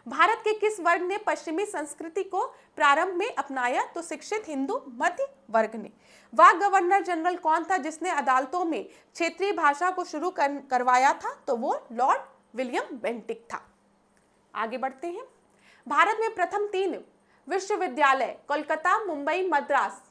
भारत के किस वर्ग ने पश्चिमी संस्कृति को प्रारंभ में अपनाया? तो शिक्षित हिंदू मध्य वर्ग ने। वह गवर्नर जनरल कौन था जिसने अदालतों में क्षेत्रीय भाषा को शुरू करवाया था? तो वो लॉर्ड विलियम बेंटिक था। आगे बढ़ते हैं। भारत में प्रथम 3 विश्वविद्यालय कोलकाता, मुंबई, मद्रास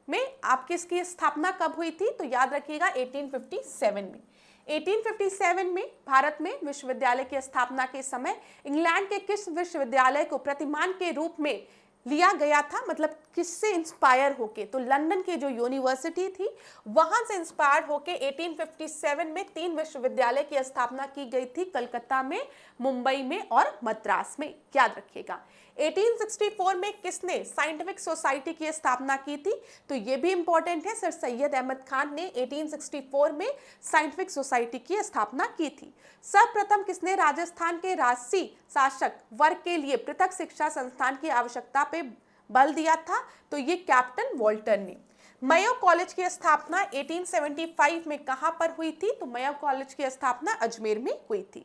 में आपकी इसकी स्थापना कब हुई थी? तो याद रखिएगा 1857 में। 1857 में भारत में विश्वविद्यालय की स्थापना के समय इंग्लैंड के किस विश्वविद्यालय को प्रतिमान के रूप में लिया गया था, मतलब किससे इंस्पायर होके? तो लंदन की जो यूनिवर्सिटी थी वहां से इंस्पायर होके 1857 में 3 विश्वविद्यालय की स्थापना की गई थी, कलकत्ता में, मुंबई में और मद्रास में। याद रखिएगा। 1864 में किसने साइंटिफिक सोसाइटी की स्थापना की थी? तो ये भी इंपॉर्टेंट है, सर सैयद अहमद खान ने 1864 में साइंटिफिक सोसाइटी की स्थापना की थी। सर्वप्रथम किसने राजस्थान के राजसी शासक वर्ग के लिए पृथक शिक्षा संस्थान की आवश्यकता पे बल दिया था? तो ये कैप्टन वॉल्टर ने। मयो कॉलेज की स्थापना 1875 में कहां पर हुई थी? तो मयो कॉलेज की स्थापना अजमेर में हुई थी।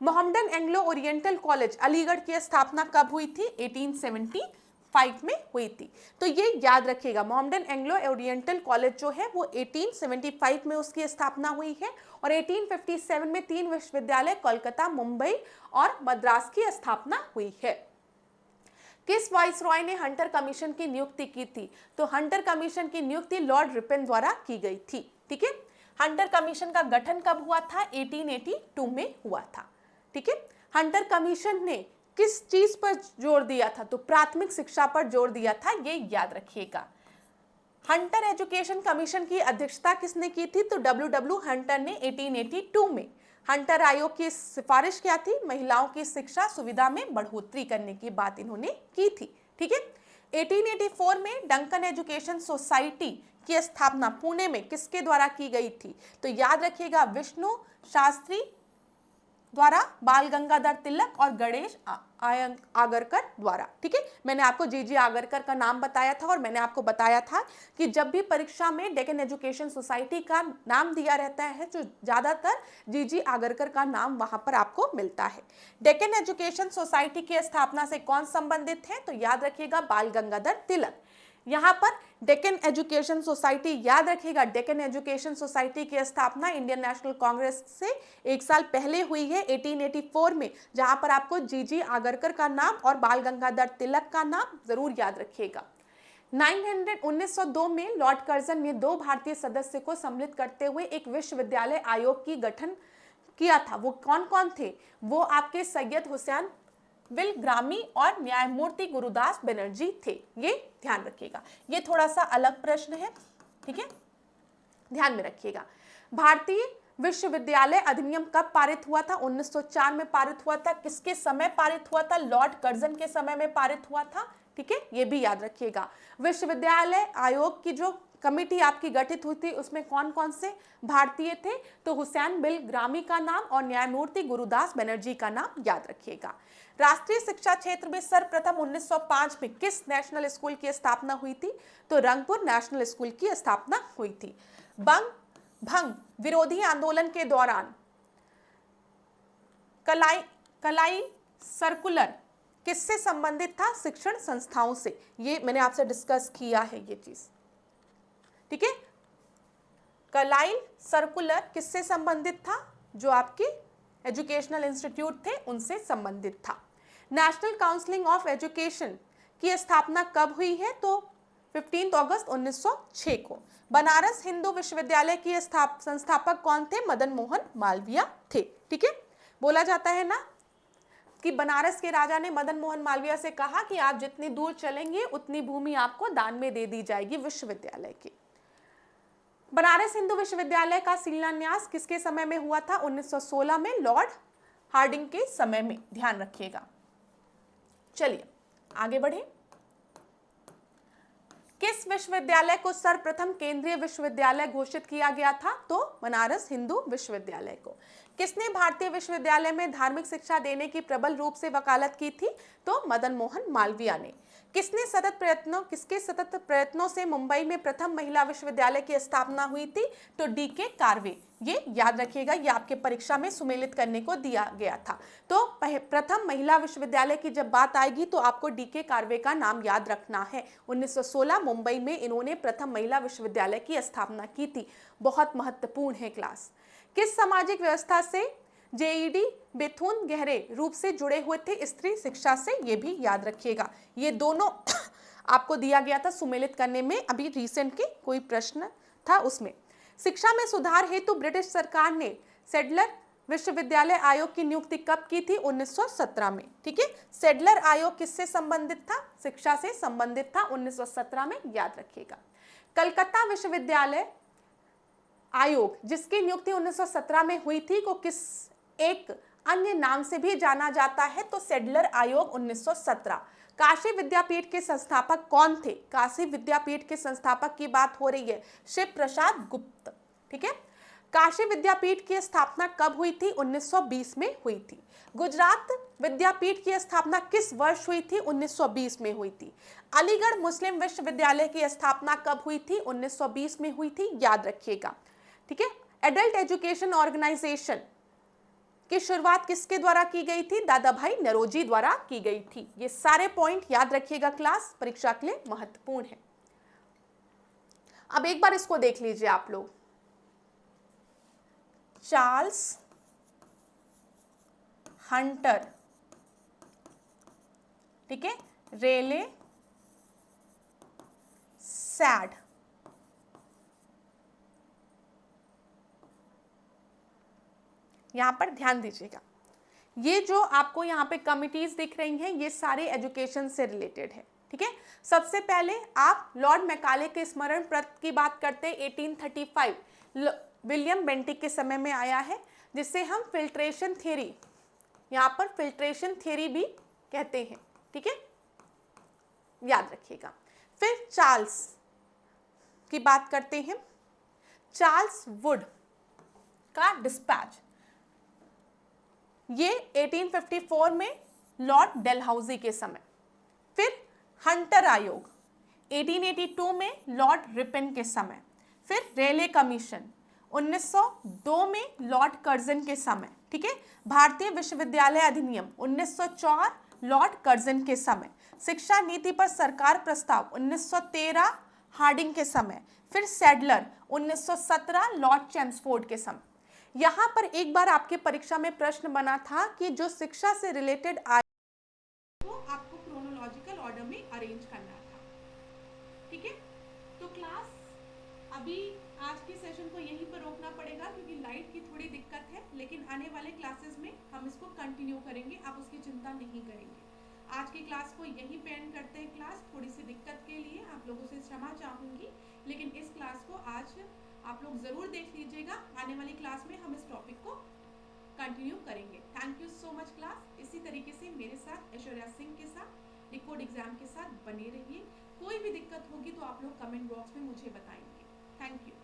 Mohammedan Anglo oriental college Aligarh की स्थापना कब हुई थी? 1875 में हुई थी। तो ये याद रखिएगा, मोहम्मदन एंग्लो ओरिएंटल कॉलेज जो है वो 1875 में उसकी स्थापना हुई है और 1857 में 3 विश्वविद्यालय कोलकाता, मुंबई और मद्रास की स्थापना हुई है। किस वाइसरॉय ने हंटर कमीशन की नियुक्ति की थी? तो हंटर कमीशन की नियुक्ति लॉर्ड रिपन द्वारा की गई थी। ठीक है। हंटर कमीशन का गठन कब हुआ था? 1882 में हुआ था। ठीक है। हंटर कमीशन ने किस चीज पर जोर दिया था? तो प्राथमिक शिक्षा पर जोर दिया था, ये याद रखिएगा। हंटर एजुकेशन कमीशन की अध्यक्षता किसने की थी? तो डब्ल्यू हंटर ने 1882 में। हंटर आयोग की सिफारिश क्या थी? महिलाओं की शिक्षा सुविधा में बढ़ोतरी करने की बात इन्होंने की थी। ठीक है। 1884 में डंकन एजुकेशन सोसाइटी की स्थापना पुणे में किसके द्वारा की गई थी? तो याद रखिएगा, विष्णु शास्त्री द्वारा, बाल गंगाधर तिलक और गणेश आगरकर द्वारा। ठीक है। मैंने आपको जीजी आगरकर का नाम बताया था और मैंने आपको बताया था कि जब भी परीक्षा में डेक्कन एजुकेशन सोसाइटी का नाम दिया रहता है तो ज्यादातर जीजी आगरकर का नाम वहां पर आपको मिलता है। डेक्कन एजुकेशन सोसाइटी की स्थापना से कौन संबंधित है? तो याद रखिएगा, बाल गंगाधर तिलक। यहाँ पर डेक्कन एजुकेशन सोसाइटी, याद रखिएगा, डेक्कन एजुकेशन सोसाइटी की स्थापना इंडियन नेशनल कांग्रेस से 1 साल पहले हुई है 1884 में, जहां पर आपको जीजी आगरकर का नाम और बाल गंगाधर तिलक का नाम जरूर याद रखिएगा। 1902 में लॉर्ड कर्जन ने 2 भारतीय सदस्य को सम्मिलित करते हुए एक विश्वविद्यालय आयोग की गठन किया था। वो कौन कौन थे? वो आपके सैयद हुसैन विल ग्रामी और न्यायमूर्ति गुरुदास बनर्जी थे। ये ध्यान रखिएगा, ये थोड़ा सा अलग प्रश्न है। ठीक है, ध्यान में रखिएगा। भारतीय विश्वविद्यालय अधिनियम कब पारित हुआ था? 1904 में पारित हुआ था। किसके समय पारित हुआ था? लॉर्ड कर्जन के समय में पारित हुआ था। ठीक है, ये भी याद रखिएगा। विश्वविद्यालय आयोग की जो कमेटी आपकी गठित हुई थी उसमें कौन कौन से भारतीय थे? तो हुसैन बिल ग्रामी का नाम और न्यायमूर्ति गुरुदास बनर्जी का नाम याद रखिएगा। राष्ट्रीय शिक्षा क्षेत्र में सर्वप्रथम 1905 में किस नेशनल स्कूल की स्थापना हुई थी? तो रंगपुर नेशनल स्कूल की स्थापना हुई थी। भंग विरोधी आंदोलन के दौरान कलाई सर्कुलर किससे संबंधित था? शिक्षण संस्थाओं से। ये मैंने आपसे डिस्कस किया है ये चीज। ठीक है, कलाइल सर्कुलर किससे संबंधित था? जो आपके एजुकेशनल इंस्टीट्यूट थे उनसे संबंधित था। नेशनल काउंसिलिंग ऑफ एजुकेशन की स्थापना कब हुई है? तो 15 अगस्त 1906 को। बनारस हिंदू विश्वविद्यालय की संस्थापक कौन थे? मदन मोहन मालवीय थे। ठीक है, बोला जाता है ना कि बनारस के राजा ने मदन मोहन मालवीय से कहा कि आप जितनी दूर चलेंगे उतनी भूमि आपको दान में दे दी जाएगी विश्वविद्यालय की। बनारस हिंदू विश्वविद्यालय का शिलान्यास किसके समय में हुआ था? 1916 में, लॉर्ड हार्डिंग के समय में। ध्यान रखिएगा। चलिए आगे बढ़े। किस विश्वविद्यालय को सर्वप्रथम केंद्रीय विश्वविद्यालय घोषित किया गया था? तो बनारस हिंदू विश्वविद्यालय को। किसने भारतीय विश्वविद्यालय में धार्मिक शिक्षा देने की प्रबल रूप से वकालत की थी? तो मदन मोहन मालवीय ने। किसके सतत प्रयत्नों से मुंबई में प्रथम महिला विश्वविद्यालय की स्थापना हुई थी? तो डीके कार्वे। ये याद रखिएगा, ये आपके परीक्षा में सुमेलित करने को दिया गया था। तो प्रथम महिला विश्वविद्यालय की जब बात आएगी तो आपको डीके कार्वे का नाम याद रखना है। 1916 मुंबई में इन्होंने प्रथम महिला विश्वविद्यालय की स्थापना की थी। बहुत महत्वपूर्ण है क्लास। किस सामाजिक व्यवस्था से जेईडी बेथुन गहरे रूप से जुड़े हुए थे? स्त्री शिक्षा से। ये भी याद रखिएगा। ये दोनों आपको दिया गया था सुमेलित करने में, अभी रिसेंट के कोई प्रश्न था उसमें। शिक्षा में सुधार हेतु ब्रिटिश सरकार ने सेडलर विश्वविद्यालय आयोग की नियुक्ति कब की थी? 1917 में। ठीक है, सेडलर आयोग किससे संबंधित था? शिक्षा से संबंधित था, 1917 में, याद रखिएगा। कलकत्ता विश्वविद्यालय आयोग जिसकी नियुक्ति 1917 में हुई थी को किस एक अन्य नाम से भी जाना जाता है? तो सेडलर आयोग 1917। काशी विद्यापीठ के संस्थापक कौन थे? काशी विद्यापीठ के संस्थापक की बात हो रही है, शिव प्रसाद गुप्त। ठीक है, काशी विद्यापीठ की स्थापना कब हुई थी? 1920 में हुई थी। गुजरात विद्यापीठ की स्थापना किस वर्ष हुई थी? 1920 में हुई थी। अलीगढ़ मुस्लिम विश्वविद्यालय की स्थापना कब हुई थी? 1920 में हुई थी, याद रखिएगा। ठीक है, एडल्ट एजुकेशन ऑर्गेनाइजेशन की शुरुआत किसके द्वारा की गई थी? दादा भाई नौरोजी द्वारा की गई थी। ये सारे पॉइंट याद रखिएगा, क्लास परीक्षा के लिए महत्वपूर्ण है। अब एक बार इसको देख लीजिए आप लोग। चार्ल्स हंटर, ठीक है, रेले सैड, यहां पर ध्यान दीजिएगा। ये जो आपको यहाँ पे कमिटीज दिख रही हैं, ये सारे एजुकेशन से रिलेटेड है। ठीक है, सबसे पहले आप लॉर्ड मैकाले के स्मरण पत्र की बात करते हैं। 1835 विलियम बेंटिक के समय में आया है, जिसे हम फिल्ट्रेशन थ्योरी, यहाँ पर फिल्ट्रेशन थ्योरी भी कहते हैं। ठीक है, याद रखिएगा। फिर चार्ल्स की बात करते हैं। चार्ल्स वुड का डिस्पैच, ये 1854 में लॉर्ड डेलहाउसी के समय। फिर हंटर आयोग 1882 में लॉर्ड रिपन के समय। फिर रेले कमीशन 1902 में लॉर्ड कर्जन के समय। ठीक है, भारतीय विश्वविद्यालय अधिनियम 1904 लॉर्ड कर्जन के समय। शिक्षा नीति पर सरकार प्रस्ताव 1913 हार्डिंग के समय। फिर सेडलर 1917 लॉर्ड चेम्सफोर्ड के समय। यहाँ पर एक बार आपके परीक्षा में प्रश्न बना था कि जो शिक्षा से रिलेटेड वो आपको क्रोनोलॉजिकल ऑर्डर में अरेंज करना था। ठीक है, तो क्लास अभी आज के सेशन को यहीं पर रोकना पड़ेगा क्योंकि लाइट की थोड़ी दिक्कत है, लेकिन आने वाले क्लासेस में हम इसको कंटिन्यू करेंगे, आप उसकी चिंता नहीं करेंगे। आज की क्लास को यहीं पे एंड करते हैं। क्लास थोड़ी सी दिक्कत के लिए आप लोगों से क्षमा चाहूंगी, लेकिन इस क्लास को आज आप लोग जरूर देख लीजिएगा। आने वाली क्लास में हम इस टॉपिक को कंटिन्यू करेंगे। Thank you so much class. इसी तरीके से मेरे साथ ऐश्वर्या सिंह के साथ डिकोड एग्जाम के साथ बने रहिए। कोई भी दिक्कत होगी तो आप लोग कमेंट बॉक्स में मुझे बताएंगे। Thank you.